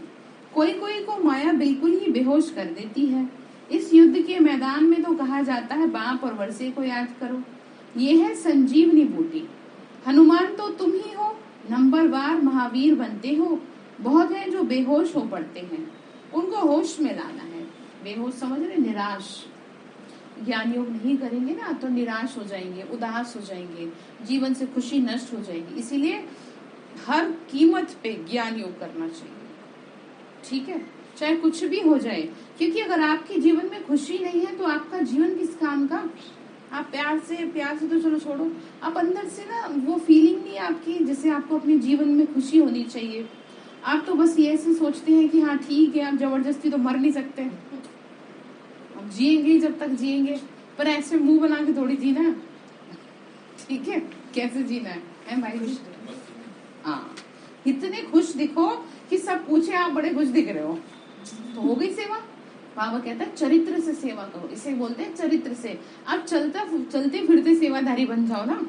कोई कोई को माया बिल्कुल ही बेहोश कर देती है। इस युद्ध के मैदान में तो कहा जाता है, बाप और वर्षे को याद करो। ये है संजीवनी बूटी। हनुमान तो तुम ही हो, नंबरवार महावीर बनते हो। बहुत है जो बेहोश हो पड़ते हैं, उनको होश में लाना है। बेहोश समझ रहे, निराश। ज्ञान योग नहीं करेंगे ना तो निराश हो जाएंगे, उदास हो जाएंगे, जीवन से खुशी नष्ट हो जाएगी। इसीलिए हर कीमत पे ज्ञान योग करना चाहिए, ठीक है, चाहे कुछ भी हो जाए। क्योंकि अगर आपके जीवन में खुशी नहीं है तो आपका जीवन किस काम का? आप प्यार से तो चलो छोड़ो, आप अंदर से ना वो फीलिंग नहीं आपकी जैसे आपको अपने जीवन में खुशी होनी चाहिए। आप तो बस ये ऐसे सोचते हैं कि हाँ ठीक है, आप जबरदस्ती तो मर नहीं सकते, हम जिएंगे जब तक जिएंगे, पर ऐसे मुंह बना के थोड़ी जीना है, ठीक है। कैसे जीना है भाई जी? हाँ, इतने खुश दिखो कि सब पूछे आप बड़े खुश दिख रहे हो, तो हो गई सेवा। बाबा कहता है चरित्र से सेवा करो, इसे बोलते हैं चरित्र से। आप चलते फिरते सेवाधारी बन जाओ ना,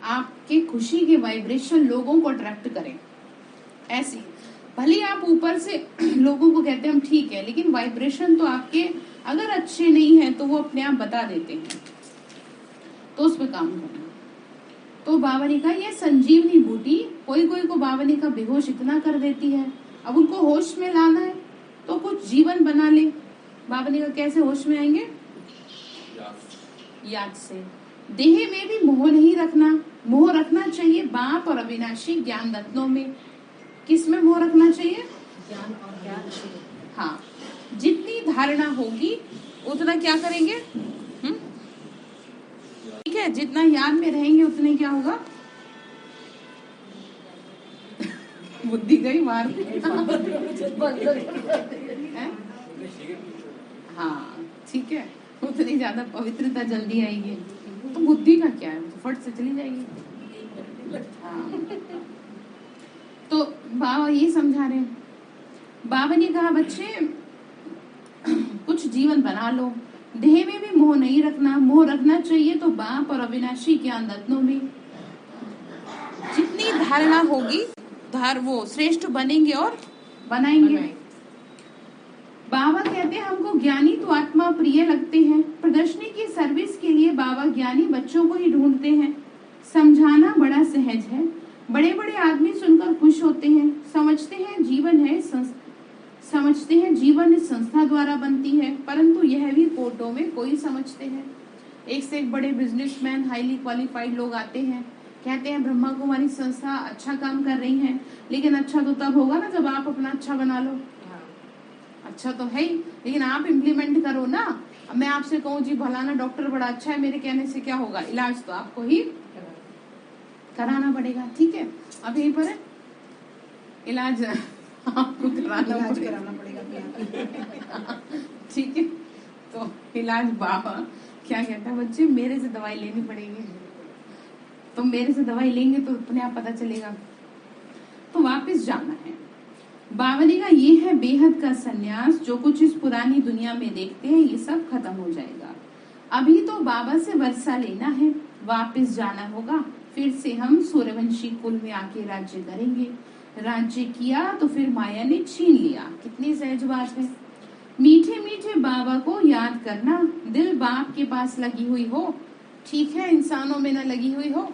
आपके खुशी के वाइब्रेशन लोगों को अट्रैक्ट करें। ऐसी भले आप ऊपर से लोगों को कहते हैं हम ठीक है, लेकिन वाइब्रेशन तो आपके अगर अच्छे नहीं है तो वो अपने आप बता देते हैं, तो उस पर काम करना। तो बाबा ने कहा ये संजीवनी बूटी कोई कोई को बाबा ने कहा बेहोश इतना कर देती है। अब उनको होश में लाना है तो कुछ जीवन बना ले। बाबा ने कहा कैसे होश में आएंगे? याद से। देह में भी मोह नहीं रखना, मोह रखना चाहिए बाप और अविनाशी ज्ञान रत्नों में। किस में मोह रखना चाहिए? ज्ञान और ज्ञान। हाँ, जितनी धारणा होगी उतना क्या करेंगे? ठीक है, जितना याद में रहेंगे उतने क्या होगा? बुद्धि गई मार। हाँ ठीक है, उतनी ज्यादा पवित्रता जल्दी आएगी। तो बुद्धि का क्या है, फट से चली जाएगी। हाँ, तो बाबा ये समझा रहे हैं। बाबा ने कहा बच्चे कुछ जीवन बना लो, देह में भी मोह नहीं रखना, मोह रखना चाहिए तो बाप और अविनाशी ज्ञान रत्नों में। जितनी धारणा होगी वो श्रेष्ठ बनेंगे और बनाएंगे। बाबा कहते हैं हमको ज्ञानी तो आत्मा प्रिय लगते हैं। प्रदर्शनी की सर्विस के लिए बाबा ज्ञानी बच्चों को ही ढूंढते हैं। समझाना बड़ा सहज है, बड़े बड़े आदमी सुनकर खुश होते हैं। समझते हैं जीवन इस संस्था द्वारा बनती है, परंतु यह भी कोर्टों में कोई समझते हैं। एक से एक बड़े बिजनेसमैन हाईली क्वालिफाइड लोग आते हैं, कहते हैं ब्रह्मा कुमारी संस्था अच्छा काम कर रही है, लेकिन अच्छा तो तब होगा ना जब आप अपना अच्छा बना लो। अच्छा तो है ही, लेकिन आप इम्प्लीमेंट करो ना। अब मैं आपसे कहूँ जी भलाना डॉक्टर बड़ा अच्छा है, मेरे कहने से क्या होगा? इलाज तो आपको ही कराना पड़ेगा, ठीक है। अब यहीं पर है इलाज आपको कराना पड़ेगा, ठीक है। तो इलाज बाबा क्या कहता है बच्चे, मेरे से दवाई लेनी पड़ेगी, तो मेरे से दवाई लेंगे तो अपने आप पता चलेगा। तो वापस जाना है। बाबा ने कहा ये है बेहद का सन्यास, जो कुछ इस पुरानी दुनिया में देखते हैं ये सब खत्म हो जाएगा। अभी तो बाबा से वर्षा लेना है, वापस जाना होगा, फिर से हम सूर्यवंशी कुल में आके राज्य करेंगे। राज्य किया तो फिर माया ने छीन लिया। कितनी सहज बात है। मीठे मीठे बाबा को याद करना, दिल बाप के पास लगी हुई हो, ठीक है इंसानों में ना लगी हुई हो।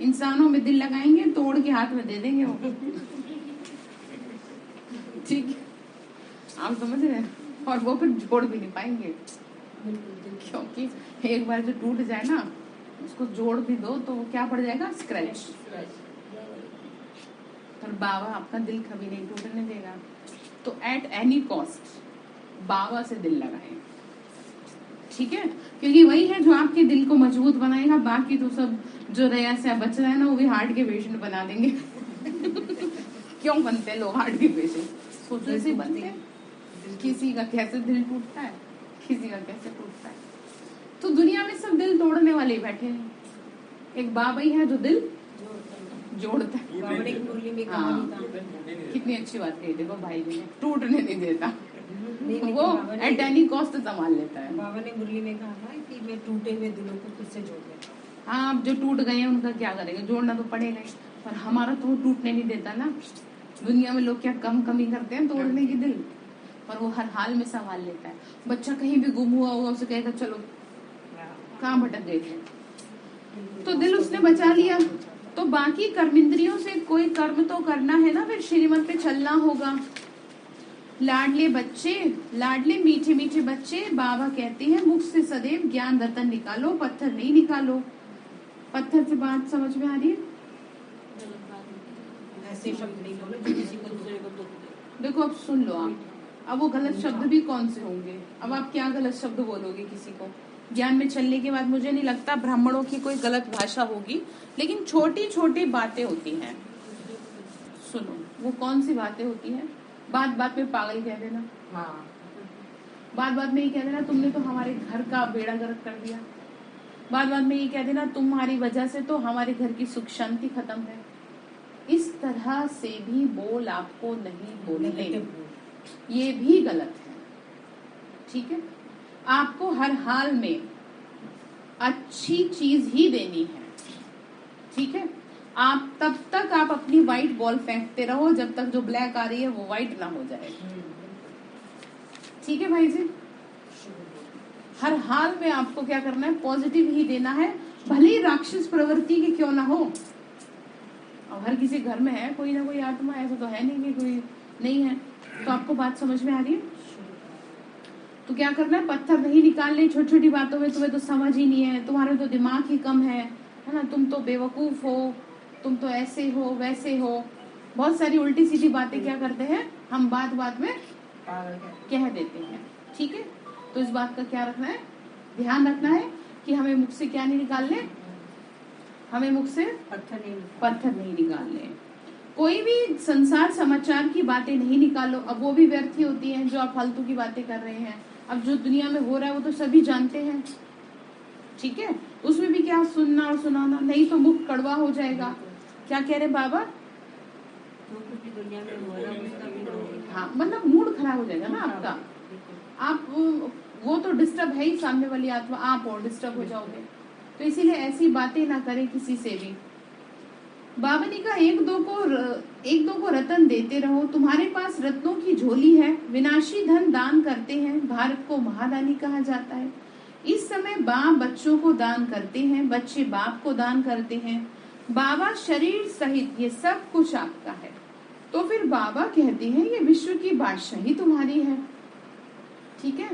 इंसानों में दिल लगाएंगे, तोड़ के हाथ में दे देंगे वो। ठीक है, आप समझ रहे हैं। और वो फिर जोड़ भी नहीं पाएंगे, क्योंकि एक बार जो टूट जाए ना, उसको जोड़ भी दो तो वो क्या पड़ जाएगा, स्क्रैच। और बाबा आपका दिल कभी नहीं टूटने देगा। तो एट एनी कॉस्ट बाबा से दिल लगाएं, ठीक है, क्योंकि वही है जो आपके दिल को मजबूत बनाएगा। बाकी तो सब जो रया से बच रहा है ना, वो भी हार्ट के पेशेंट बना देंगे। क्यों बनते हैं लोग हार्ट के पेशेंट, सोचो ऐसे बनते हैं। किसी का कैसे दिल टूटता है, किसी का कैसे टूटता है। तो दुनिया में सब दिल तोड़ने वाले ही बैठे हैं, एक बाबा ही है जो दिल जोड़ता है। हाँ, कितनी अच्छी बात कही, देखो भाई जी ने, टूटने नहीं देता, वो एट एनी कॉस्ट संभाल लेता है। बाबा ने मुरली में कहा था कि मैं टूटे हुए दिलों को खुद से जोड़ देता हूँ। हाँ, अब जो टूट गए हैं उनका क्या करेंगे, जोड़ना तो पड़ेगा ही, पर हमारा तो टूटने नहीं देता ना। दुनिया में लोग क्या कमी करते हैं तोड़ने की दिल, पर वो हर हाल में संभाल लेता है। बच्चा कहीं भी गुम हुआ होगा, उसे कहेगा चलो कहाँ भटक गए थे, तो दिल उसने बचा लिया। तो बाकी कर्मेंद्रियों से कोई कर्म तो करना है ना, फिर श्रीमत पे चलना होगा। लाडले बच्चे, लाडले मीठे मीठे बच्चे, बाबा कहते हैं मुख से सदैव ज्ञान रतन निकालो, पत्थर नहीं निकालो। पत्थर से बात समझ में आ रही है? ऐसे शब्द नहीं बोलो जो किसी को दूसरे को दुख दे। देखो अब सुन लो आप, अब वो गलत शब्द भी कौन से होंगे। अब आप क्या गलत शब्द बोलोगे किसी को। ज्ञान में चलने के बाद मुझे नहीं लगता ब्राह्मणों की कोई गलत भाषा होगी, लेकिन छोटी छोटी बातें होती हैं। सुनो, वो कौन सी बातें होती हैं। बात बात में पागल कह देना, हाँ। बात बात में ये कह देना तुमने तो हमारे घर का बेड़ा गर्क कर दिया। बात बात में ये कह देना तुम्हारी वजह से तो हमारे घर की सुख शांति खत्म है। इस तरह से भी बोल आपको नहीं बोलने, ये भी गलत है। ठीक है, आपको हर हाल में अच्छी चीज ही देनी है। ठीक है, आप तब तक आप अपनी व्हाइट बॉल फेंकते रहो जब तक जो ब्लैक आ रही है वो व्हाइट ना हो जाए। ठीक है भाई जी, हर हाल में आपको क्या करना है, पॉजिटिव ही देना है, भले ही राक्षस प्रवृत्ति के क्यों ना हो। अब हर किसी घर में है कोई ना कोई आत्मा, ऐसा तो है नहीं कि कोई नहीं है। तो आपको बात समझ में आ रही है। तो क्या करना है, पत्थर नहीं निकालने। छोटी छोटी बातों में तुम्हें तो समझ ही नहीं है, तुम्हारे तो दिमाग ही कम है ना, तुम तो बेवकूफ हो, तुम तो ऐसे हो वैसे हो, बहुत सारी उल्टी सीधी बातें क्या करते हैं हम बात बात में कह देते हैं। ठीक है, तो इस बात का क्या रखना है, ध्यान रखना है कि हमें मुख से क्या नहीं निकालने, हमें मुख से पत्थर नहीं निकालने। कोई भी संसार समाचार की बातें नहीं निकालो। अब वो भी व्यर्थ ही होती हैं जो आप फालतू की बातें कर रहे हैं। अब जो दुनिया में हो रहा है वो तो सभी जानते हैं। ठीक है, उसमें भी क्या सुनना और सुनाना, नहीं तो मुख कड़वा हो जाएगा। क्या कह रहे बाबा, दुनिया में हो रहा है, हाँ मतलब मूड खराब हो जाएगा ना आपका। आप वो तो डिस्टर्ब है ही, सामने वाली आत्मा, आप और डिस्टर्ब हो जाओगे। तो इसीलिए ऐसी बातें ना करें किसी से भी। बाबा ने कहा एक दो को रतन देते रहो, तुम्हारे पास रत्नों की झोली है। विनाशी धन दान करते हैं, भारत को महादानी कहा जाता है। इस समय बाप बच्चों को दान करते हैं, बच्चे बाप को दान करते हैं। बाबा शरीर सहित ये सब कुछ आपका है। तो फिर बाबा कहते हैं ये विश्व की बादशाही तुम्हारी है। ठीक है,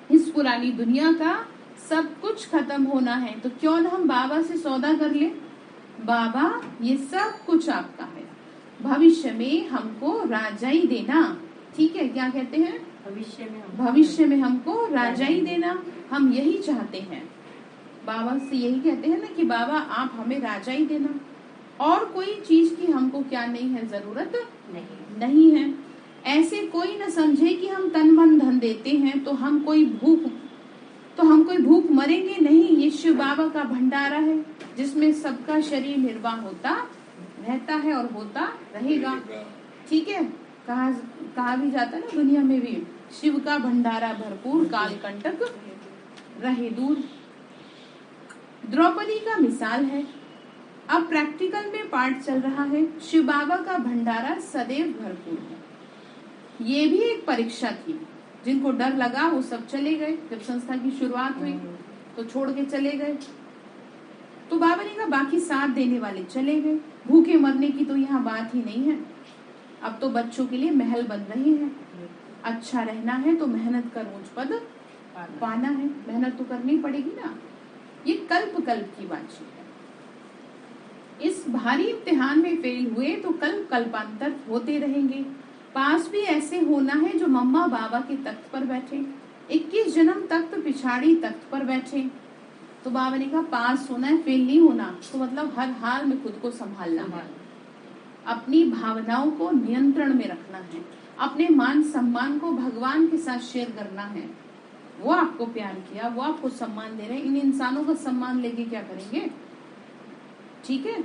इस पुरानी दुनिया का सब कुछ खत्म होना है, तो क्यों न हम बाबा से सौदा कर ले। बाबा ये सब कुछ आपका है, भविष्य में हमको राजाई देना। ठीक है, क्या कहते हैं, भविष्य में हमको राजाई देना, हम यही चाहते हैं। बाबा से यही कहते हैं ना कि बाबा आप हमें राजाई देना, और कोई चीज की हमको क्या नहीं है, जरूरत नहीं है। ऐसे कोई न समझे कि हम तन मन धन देते हैं तो हम कोई भूख मरेंगे नहीं। ये शिव बाबा का भंडारा है जिसमें सबका शरीर निर्वाह होता रहता है और होता रहेगा। ठीक है, कहा भी जाता है ना दुनिया में भी, शिव का भंडारा भरपूर, काल कंटक रहे दूर। द्रौपदी का मिसाल है। अब प्रैक्टिकल में पाठ चल रहा है। शिव बाबा का भंडारा सदैव भरपूर है। ये भी एक परीक्षा थी। जिनको डर लगा वो सब चले गए। जब संस्था की शुरुआत हुई तो छोड़ के चले गए। तो बाबा ने कहा बाकी साथ देने वाले चले गए। भूखे मरने की तो यहाँ बात ही नहीं है। अब तो बच्चों के लिए महल बन रहे हैं। अच्छा रहना है तो मेहनत कर उच्च पद पाना है। मेहनत तो करनी पड़ेगी ना। ये कल्प की बातचीत है। इस भारी इम्तिहान में फेल हुए तो कल्पांतर होते रहेंगे। पास भी ऐसे होना है जो मम्मा बाबा के तख्त पर बैठे। 21 जन्म तख्त पिछाड़ी तख्त पर बैठे। तो बाबा ने कहा पास होना है, फेल नहीं होना। तो मतलब हर हाल में खुद को संभालना है। अपनी भावनाओं को नियंत्रण में रखना है। अपने मान सम्मान को भगवान के साथ शेयर करना है। वो आपको प्यार किया, वो आपको सम्मान दे रहे हैं। इन इंसानों का सम्मान लेके क्या करेंगे? ठीक है,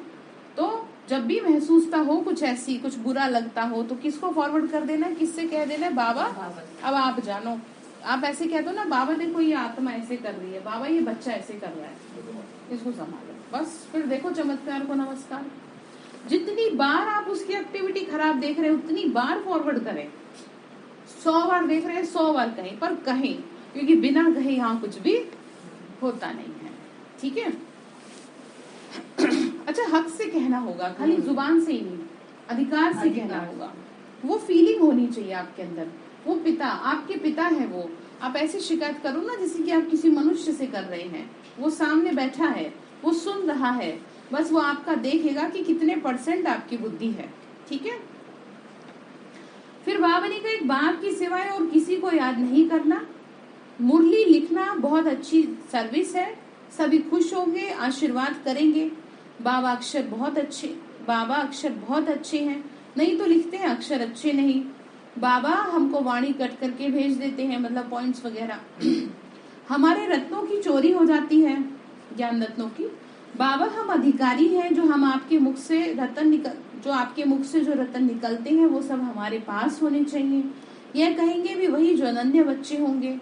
तो जब भी महसूसता हो कुछ बुरा लगता हो तो किसको फॉरवर्ड कर देना है? किससे कह देना है? बाबा अब आप जानो। आप ऐसे कह दो ना, बाबा देखो ये आत्मा ऐसे कर रही है, बाबा ये बच्चा ऐसे कर रहा है, इसको संभालो। बस फिर देखो चमत्कार को नमस्कार। जितनी बार आप उसकी एक्टिविटी खराब देख रहे हैं उतनी बार फॉरवर्ड करें। 100 बार देख रहे हैं 100 बार कहें, पर कहें, क्योंकि बिना कहे यहाँ कुछ भी होता नहीं है। ठीक है। अच्छा, हक से कहना होगा, खाली जुबान से ही नहीं, अधिकार से कहना होगा। वो फीलिंग होनी चाहिए आपके अंदर। वो पिता, आपके पिता है वो। आप ऐसे शिकायत करो ना जैसे कि आप किसी मनुष्य से कर रहे हैं। वो सामने बैठा है, वो सुन रहा है, बस वो आपका देखेगा कि कितने % आपकी बुद्धि है। ठीक है। फिर बाबा ने कहा एक बाप की सिवाय और किसी को याद नहीं करना। मुरली लिखना बहुत अच्छी सर्विस है। सभी खुश होंगे, आशीर्वाद करेंगे। बाबा अक्षर बहुत अच्छे हैं, नहीं तो लिखते हैं अक्षर अच्छे नहीं। बाबा हमको वाणी कट करके भेज देते हैं, मतलब पॉइंट्स वगैरह। हमारे रत्नों की चोरी हो जाती है, ज्ञान रत्नों की। बाबा हम अधिकारी हैं, जो आपके मुख से जो रतन निकलते हैं वो सब हमारे पास होने चाहिए। यह कहेंगे भी वही जो अनन्य बच्चे होंगे।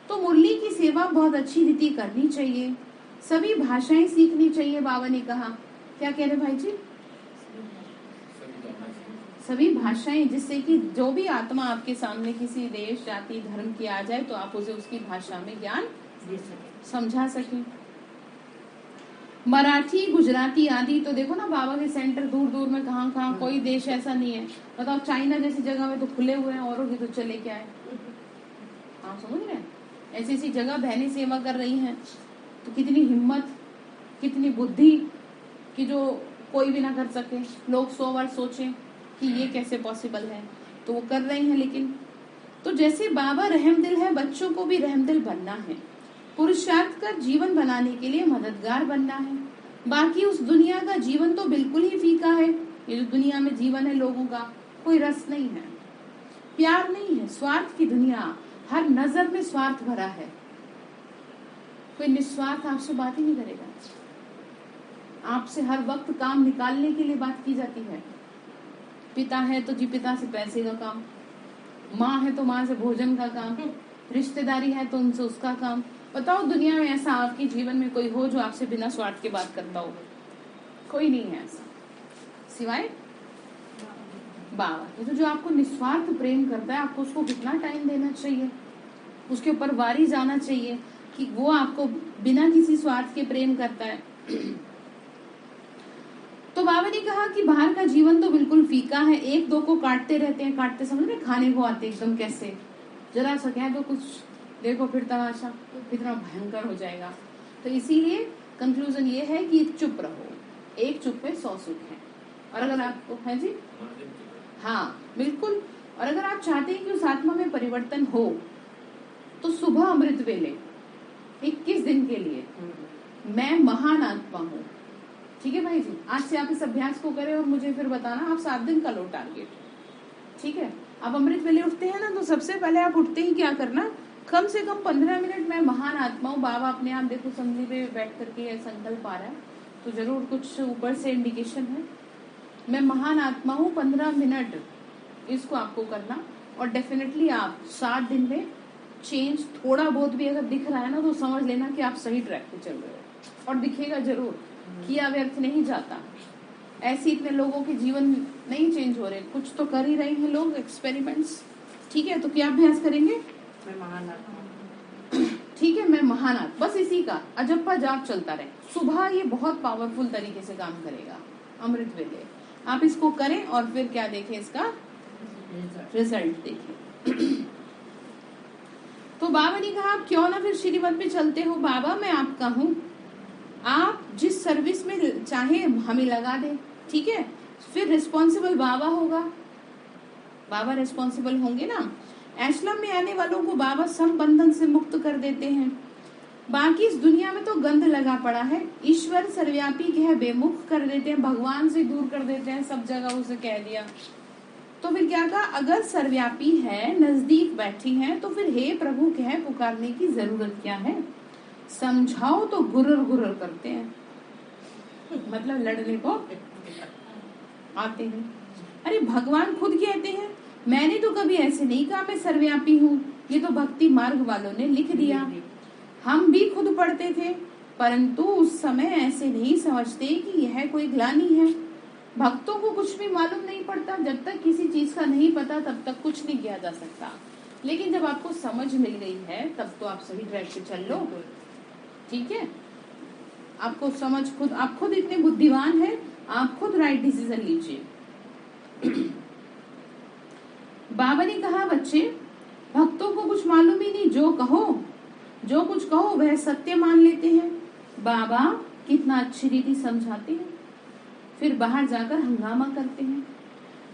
तो मुरली की सेवा बहुत अच्छी रीति करनी चाहिए। सभी भाषाएं सीखनी चाहिए। बाबा ने कहा, क्या कह रहे भाई जी? सभी भाषाएं, जिससे कि जो भी आत्मा आपके सामने किसी देश, जाति, धर्म की आ जाए तो आप उसे उसकी भाषा में ज्ञान समझा सकें। मराठी, गुजराती आदि। तो देखो ना बाबा के सेंटर दूर दूर में कहाँ कोई देश ऐसा नहीं है। बताओ चाइना जैसी जगह में तो खुले हुए हैं, औरों की तो चले क्या है। आप समझ रहे हैं? ऐसी ऐसी जगह बहनें सेवा कर रही हैं, तो कितनी हिम्मत, कितनी बुद्धि कि जो कोई भी ना कर सके। लोग 100 बार सोचें कि ये कैसे पॉसिबल है, तो वो कर रहे हैं। लेकिन तो जैसे बाबा रहमदिल है, बच्चों को भी रहमदिल बनना है। पुरुषार्थ कर जीवन बनाने के लिए मददगार बनना है। बाकी उस दुनिया का जीवन तो बिल्कुल ही फीका है। ये जो दुनिया में जीवन है लोगों का, कोई रस नहीं है, प्यार नहीं है, स्वार्थ की दुनिया। हर नजर में स्वार्थ भरा है। कोई निस्वार्थ आपसे बात ही नहीं करेगा। आपसे हर वक्त काम निकालने के लिए बात की जाती है। पिता है तो जी पिता से पैसे का काम, माँ है तो माँ से भोजन का काम, रिश्तेदारी है तो उनसे उसका काम। बताओ दुनिया में ऐसा आपके जीवन में कोई हो जो आपसे बिना स्वार्थ के बात करता हो? कोई नहीं है ऐसा, सिवाय बाबा। तो जो आपको निस्वार्थ प्रेम करता है, आपको उसको कितना टाइम देना चाहिए, उसके ऊपर वारी जाना चाहिए कि वो आपको बिना किसी स्वार्थ के प्रेम करता है। तो बाबा ने कहा कि बाहर का जीवन तो बिल्कुल फीका है। एक दो को काटते रहते हैं, काटते समझ में खाने को आते एकदम कैसे, जरा सा कह दो कुछ, देखो फिर तमाशा कितना भयंकर हो जाएगा। तो इसीलिए कंक्लूजन ये है कि चुप रहो। एक चुप में 100 सुख है। और अगर आपको है जी, हाँ बिल्कुल। और अगर आप चाहते हैं कि उस आत्मा में परिवर्तन हो तो सुबह अमृत वेले 21 दिन के लिए मैं महान आत्मा हूँ। ठीक है भाई जी, आज से आप इस अभ्यास को करें और मुझे फिर बताना। आप 7 दिन का लो टारगेट, ठीक है? आप अमृत वेले उठते हैं ना, तो सबसे पहले आप उठते ही क्या करना, कम से कम 15 मिनट मैं महान आत्मा हूँ। बाबा अपने आप देखो संधि पे बैठ करके संकल्प आ रहा है, तो जरूर कुछ ऊपर से इंडिकेशन है। मैं महान आत्मा हूँ, 15 मिनट इसको आपको करना, और डेफिनेटली आप 7 दिन में चेंज थोड़ा बहुत भी अगर दिख रहा है ना, तो समझ लेना कि आप सही ट्रैक पे चल रहे हो, और दिखेगा जरूर, किया व्यर्थ नहीं जाता। ऐसे इतने लोगों के जीवन नहीं चेंज हो रहे, कुछ तो कर ही रहे हैं लोग एक्सपेरिमेंट्स। ठीक है, तो क्या अभ्यास करेंगे, मैं महान आत्मा, ठीक है, मैं महान आत्मा, बस इसी का अजप्पा जाप चलता रहे। सुबह ये बहुत पावरफुल तरीके से काम करेगा अमृत वेले, आप इसको करें और फिर क्या देखें, इसका रिजल्ट देखें। तो बाबा ने कहा आप क्यों ना फिर श्रीमत पे चलते हो। बाबा मैं आपका हूँ, आप जिस सर्विस में चाहे हमें लगा दे, ठीक है, फिर रिस्पॉन्सिबल बाबा होगा, बाबा रिस्पॉन्सिबल होंगे ना। आश्रम में आने वालों को बाबा सब बंधन से मुक्त कर देते हैं। बाकी इस दुनिया में तो गंध लगा पड़ा है, ईश्वर सर्वव्यापी कह बेमुख कर देते हैं, भगवान से दूर कर देते हैं, सब जगह उसे कह दिया। तो फिर क्या कहा, अगर सर्वव्यापी है, नजदीक बैठी हैं, तो फिर हे प्रभु कह पुकारने की जरूरत क्या है। समझाओ तो गुर्र गुर्र करते हैं, मतलब लड़ने को आते हैं। अरे भगवान खुद कहते हैं, मैंने तो कभी ऐसे नहीं कहा मैं सर्वव्यापी हूँ, ये तो भक्ति मार्ग वालों ने लिख दिया। हम भी खुद पढ़ते थे, परंतु उस समय ऐसे नहीं समझते कि यह कोई ग्लानि है। भक्तों को कुछ भी मालूम नहीं पड़ता, जब तक किसी चीज का नहीं पता तब तक कुछ नहीं किया जा सकता। लेकिन जब आपको समझ मिल गई है तब तो आप सही ट्रैक पे चल लो, ठीक है। आपको समझ खुद, आप खुद इतने बुद्धिमान हैं, आप खुद राइट डिसीजन लीजिए। बाबा ने कहा बच्चे भक्तों को कुछ मालूम ही नहीं, जो कुछ कहो वह सत्य मान लेते हैं। बाबा कितना अच्छी रीति समझाते हैं, फिर बाहर जाकर हंगामा करते हैं,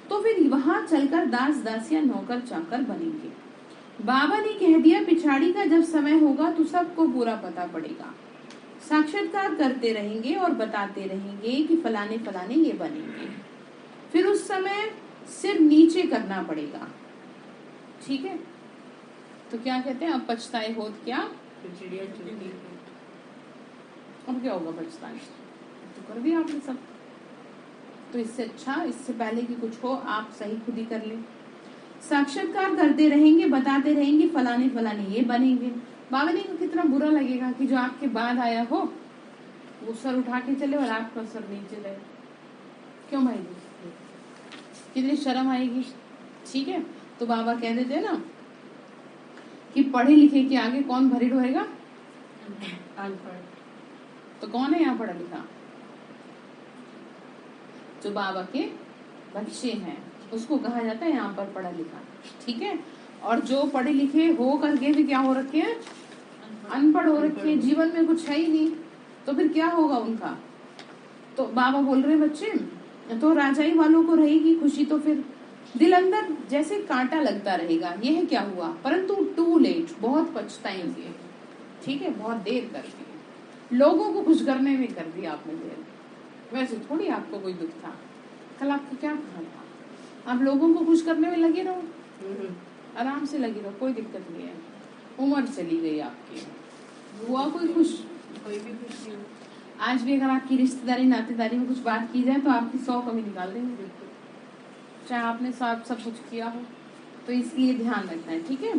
तो फिर वहां चलकर दास दासिया नौकर चाकर बनेंगे। बाबा ने कह दिया पिछाड़ी का जब समय होगा तो सबको पूरा पता पड़ेगा। साक्षात्कार करते रहेंगे और बताते रहेंगे कि फलाने फलाने ये बनेंगे। फिर उस समय सिर नीचे करना पड़ेगा, ठीक है। तो क्या कहते हैं, अब पछताए होत क्या, चिड़िया चुनती अब क्या होगा पछताए, तो कर दिया आपने सब। तो इससे अच्छा, इससे पहले कि कुछ हो, आप सही खुद ही कर ले। साक्षात्कार करते रहेंगे, बताते रहेंगे फलाने फलाने ये बनेंगे। बाबा ने कितना बुरा लगेगा कि जो आपके बाद आया हो वो सर उठा के चले और आपका सर नीचे रहे, क्यों भाई, कितनी शर्म आएगी, ठीक है। तो बाबा कह देते हैं ना कि पढ़े लिखे के आगे कौन भरी रहेगा, अनपढ़। तो कौन है यहाँ पढ़ा लिखा, जो बाबा के बच्चे हैं उसको कहा जाता है यहाँ पर पढ़ा लिखा, ठीक है। और जो पढ़े लिखे हो करके भी क्या हो रखे हैं, अनपढ़ हो रखे हैं, जीवन में कुछ है ही नहीं, तो फिर क्या होगा उनका। तो बाबा बोल रहे बच्चे, तो राजाई वालों को रहेगी खुशी, तो फिर दिल अंदर जैसे कांटा लगता रहेगा, यह क्या हुआ, परंतु टू लेट, बहुत पछताएंगे, ठीक है, बहुत देर कर दी, लोगों को खुश करने में कर दिया आपने देर। वैसे थोड़ी आपको कोई दुख था, कल आपको क्या कहा था, आप लोगों को खुश करने में लगे रहो, आराम से लगी रहो, कोई दिक्कत नहीं है। उम्र चली गई आपकी, हुआ कोई खुश, कोई भी खुश नहीं। आज भी अगर आपकी रिश्तेदारी नातेदारी में कुछ बात की जाए तो आपकी 100 कमी निकाल देंगे, चाहे आपने सब कुछ किया हो। तो इसलिए ध्यान रखना है, ठीक है।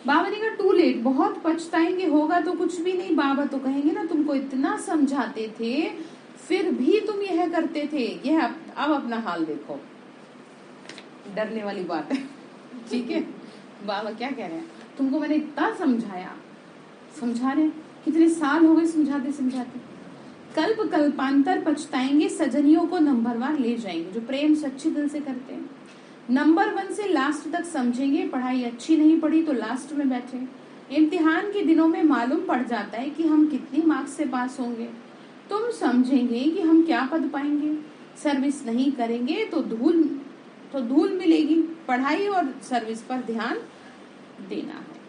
बाबा ने कहा टू लेट, बहुत पछताएंगे, होगा तो कुछ भी नहीं। बाबा तो कहेंगे ना तुमको इतना समझाते थे फिर भी तुम यह करते थे, यह अब अपना हाल देखो। डरने वाली बात है, ठीक है। बाबा क्या कह रहे हैं, तुमको मैंने इतना समझाया, समझा रहे, कितने साल हो गए समझाते समझाते, कल्प कल्पांतर पछताएंगे, सजनियों को नंबरवार ले जाएंगे, जो प्रेम सच्चे दिल से करते हैं। नंबर 1 से लास्ट तक समझेंगे, पढ़ाई अच्छी नहीं पढ़ी तो लास्ट में बैठे। इम्तिहान के दिनों में मालूम पड़ जाता है कि हम कितनी मार्क्स से पास होंगे, तुम समझेंगे कि हम क्या पद पाएंगे। सर्विस नहीं करेंगे तो धूल मिलेगी। पढ़ाई और सर्विस पर ध्यान देना है।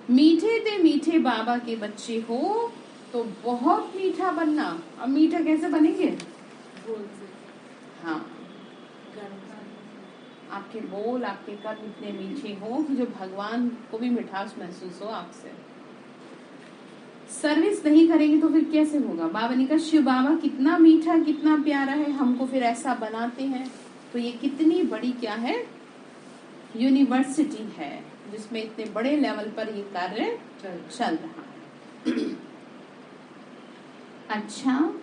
मीठे ते मीठे बाबा के बच्चे हो तो बहुत मीठा बनना। अब मीठा कैसे बनेंगे, हाँ, आपके बोल, आपके कर्म इतने मीठे हो कि जो भगवान को भी मिठास महसूस हो आपसे। सर्विस नहीं करेंगे तो फिर कैसे होगा? बाबा ने कहा शिव बाबा कितना मीठा, कितना प्यारा है, हमको फिर ऐसा बनाते हैं। तो ये कितनी बड़ी क्या है, यूनिवर्सिटी है, जिसमें इतने बड़े लेवल पर ये कार्य चल रहा है। अच्छा,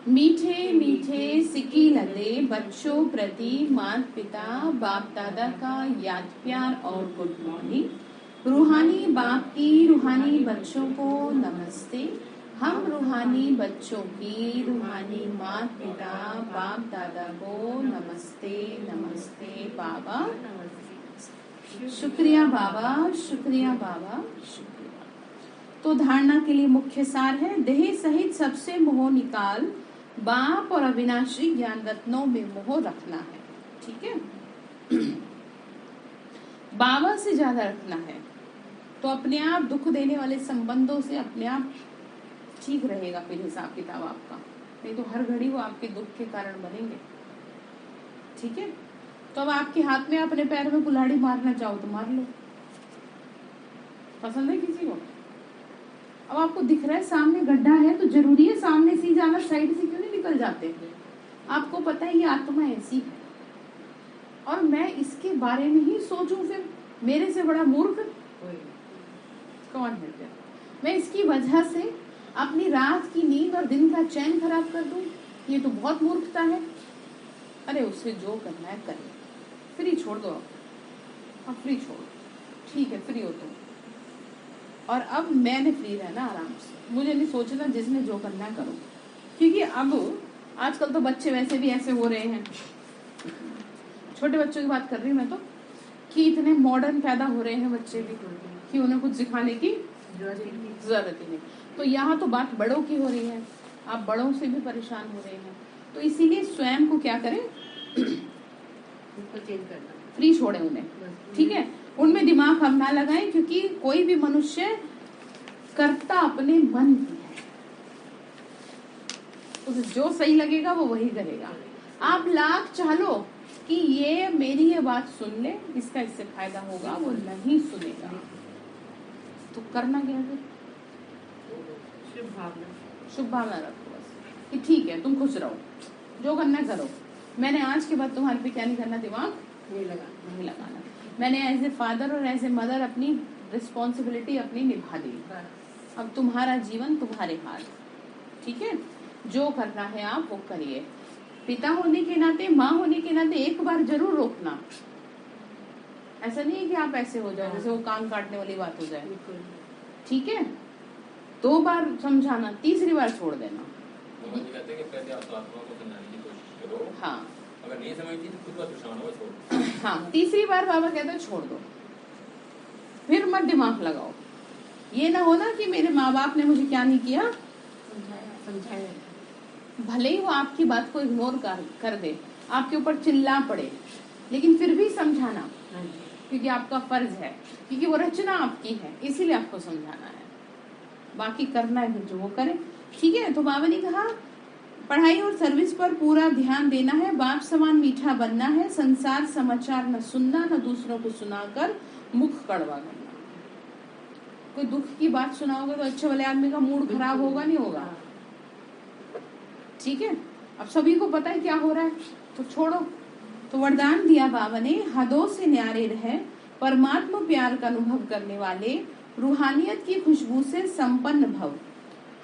मीठे मीठे सिकी लदे बच्चों प्रति माता पिता बाप दादा का याद प्यार और गुड मॉर्निंग। रूहानी बाप की रूहानी बच्चों को नमस्ते। हम रूहानी बच्चों की रूहानी माता पिता बाप दादा को नमस्ते नमस्ते बाबा। शुक्रिया बाबा, शुक्रिया बाबा, शुक्रिया। तो धारणा के लिए मुख्य सार है, देह सहित सबसे मोह निकाल, बाप और अविनाशी ज्ञान रत्नों में मोह रखना है। ठीक है, बाबा से ज्यादा रखना है तो अपने आप दुख देने वाले संबंधों से अपने आप ठीक रहेगा फिर हिसाब किताब आपका, नहीं तो हर घड़ी वो आपके दुख के कारण बनेंगे। ठीक है, तो अब आपके हाथ में अपने पैर में कुल्हाड़ी मारना चाहो तो मार लो, पसंद है किसी को? अब आपको दिख रहा है सामने गड्ढा है तो जरूरी है सामने से जाना, साइड से क्यों नहीं निकल जाते? आपको पता है ये आत्मा ऐसी है और मैं इसके बारे में ही सोचूं, फिर मेरे से बड़ा मूर्ख कौन है? क्या मैं इसकी वजह से अपनी रात की नींद और दिन का चैन खराब कर दूं? ये तो बहुत मूर्खता है। अरे उससे जो करना है करे, फ्री छोड़ दो अब फ्री छोड़, ठीक है फ्री हो तुम। और अब मैंने फ्री रहना आराम से, मुझे नहीं सोचना जिसने जो करना है करो, क्योंकि अब आजकल तो बच्चे वैसे भी ऐसे हो रहे हैं, छोटे बच्चों की बात कर रही हूँ मैं तो, कि इतने मॉडर्न पैदा हो रहे हैं बच्चे भी कि उन्हें कुछ सिखाने की जरूरत ही नहीं। तो यहाँ तो बात बड़ों की हो रही है, आप बड़ों से भी परेशान हो रहे हैं, तो इसीलिए स्वयं को क्या करें, फ्री छोड़े उन्हें। ठीक है, उनमें दिमाग हम ना लगाएं, क्योंकि कोई भी मनुष्य कर्ता अपने मन की है, उसे जो सही लगेगा वो वही करेगा। आप लाख चाहो कि ये मेरी ये बात सुन ले, इसका इससे फायदा होगा, वो नहीं सुनेगा, तो करना क्या है? शुभ भावना रखो बस कि ठीक है तुम खुश रहो, जो करना करो। मैंने आज के बाद तुम्हारे पे क्या नहीं करना, दिमाग नहीं लगाना। मैंने एज ए फादर और एज ए मदर अपनी रिस्पॉन्सिबिलिटी अपनी निभा दी। अब तुम्हारा जीवन तुम्हारे हाथ। ठीक है, जो करना है आप वो करिए। पिता होने के नाते, माँ होने के नाते एक बार जरूर रोकना। ऐसा नहीं है कि आप ऐसे हो जाए जैसे वो कान काटने वाली बात हो जाए। ठीक है, 2 बार समझाना, तीसरी बार छोड़ देना। कहते हैं कि पहले आप आत्मा को समझाने की कोशिश करो। हाँ, अगर नहीं समझती तो खुद परेशान हो, छोड़। हाँ, तीसरी बार बाबा कहते हैं छोड़ दो, फिर मत दिमाग लगाओ। ये ना हो ना कि मेरे माँ बाप ने मुझे क्या नहीं किया, समझाया। भले ही वो आपकी बात को इग्नोर कर दे, आपके ऊपर चिल्ला पड़े, लेकिन फिर भी समझाना, क्योंकि आपका फर्ज है, क्योंकि वो रचना आपकी है, इसीलिए आपको समझाना है। बाकी करना है जो वो करे। ठीक है, तो बाबा ने कहा पढ़ाई और सर्विस पर पूरा ध्यान देना है, बाप समान मीठा बनना है, संसार समाचार न सुनना, न दूसरों को सुनाकर मुख कड़वा करना। कोई दुख की बात सुनाओगे तो अच्छे वाले आदमी का मूड खराब होगा, नहीं होगा? ठीक है, अब सभी को पता है क्या हो रहा है, तो छोड़ो। तो वरदान दिया बाबा ने, हदों से न्यारे रहे, परमात्मा प्यार का अनुभव करने वाले, रूहानियत की खुशबू से संपन्न भव।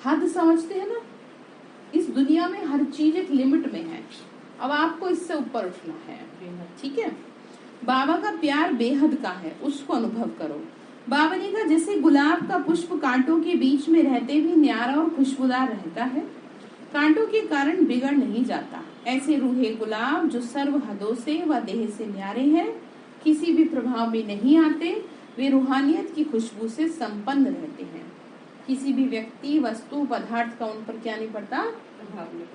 हद समझते हैं ना, इस दुनिया में हर चीज एक लिमिट में है, अब आपको इससे ऊपर उठना है। ठीक है, बाबा का प्यार बेहद का है, उसको अनुभव करो। बाबा ने कहा जैसे गुलाब का पुष्प कांटों के बीच में रहते भी न्यारा और खुशबूदार रहता है, कांटों के कारण बिगड़ नहीं जाता, ऐसे रूहे गुलाब जो सर्व हदों से व देह से न्यारे हैं, किसी भी प्रभाव में नहीं आते, वे रूहानियत की खुशबू से संपन्न रहते हैं। किसी भी व्यक्ति, वस्तु, पदार्थ का उन पर क्या नहीं पड़ता, प्रभाव नहीं।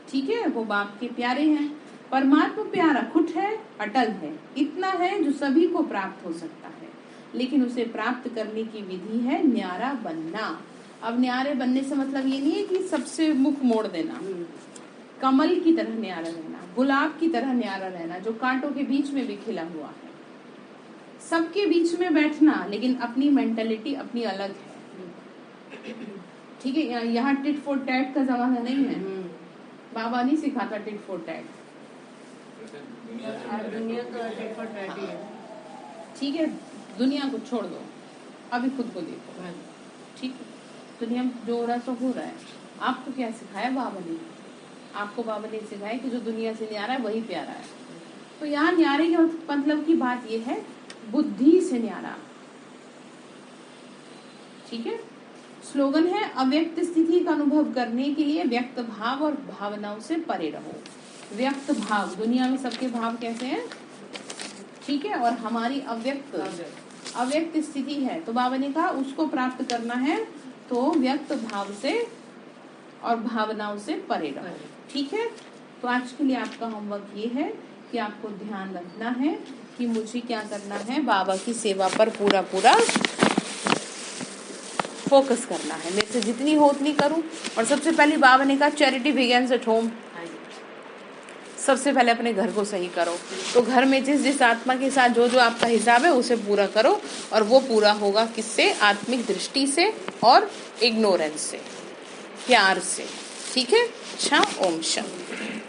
ठीक है, वो बाप के प्यारे हैं। परमात्मा प्यार अखुट है, अटल है, इतना है जो सभी को प्राप्त हो सकता है, लेकिन उसे प्राप्त करने की विधि है न्यारा बनना। अब न्यारे बनने से मतलब ये नहीं है कि सबसे मुख मोड़ देना, कमल की तरह न्यारा रहना, गुलाब की तरह न्यारा रहना, जो कांटों के बीच में भी खिला हुआ है। सबके बीच में बैठना, लेकिन अपनी मेंटेलिटी अपनी अलग है। ठीक है, यहाँ टिट फॉर टैट का जमाना नहीं है। बाबा नहीं सिखाता टिट फॉर टैट। दुनिया तो टिट फॉर टैट ही है। ठीक है, दुनिया को छोड़ दो, अभी खुद को देखो। ठीक है, दुनिया में जो हो रहा है सो हो रहा है। आपको क्या सिखाया बाबा ने? आपको बाबा ने सिखाया कि जो दुनिया से न्यारा है वही प्यारा है। तो यहाँ न्यारे के मतलब की बात ये है, बुद्धि से न्यारा। ठीक है, स्लोगन है, अव्यक्त स्थिति का अनुभव करने के लिए व्यक्त भाव और भावनाओं से परे रहो। व्यक्त भाव, दुनिया में सबके भाव कैसे हैं? ठीक है, और हमारी अव्यक्त स्थिति है, तो बाबा ने कहा उसको प्राप्त करना है तो व्यक्त भाव से और भावनाओं से परे रहो। ठीक है, तो आज के लिए आपका होमवर्क ये है कि आपको ध्यान रखना है कि मुझे क्या करना है, बाबा की सेवा पर पूरा फोकस करना है। मेरे से जितनी हो उतनी करूं। और सबसे पहले बाबा ने कहा चैरिटी बिगिंस एट होम। सबसे पहले अपने घर को सही करो। तो घर में जिस आत्मा के साथ जो आपका हिसाब है उसे पूरा करो, और वो पूरा होगा किससे? आत्मिक दृष्टि से और इग्नोरेंस से, प्यार से। ठीक है, अच्छा, ओम शांति।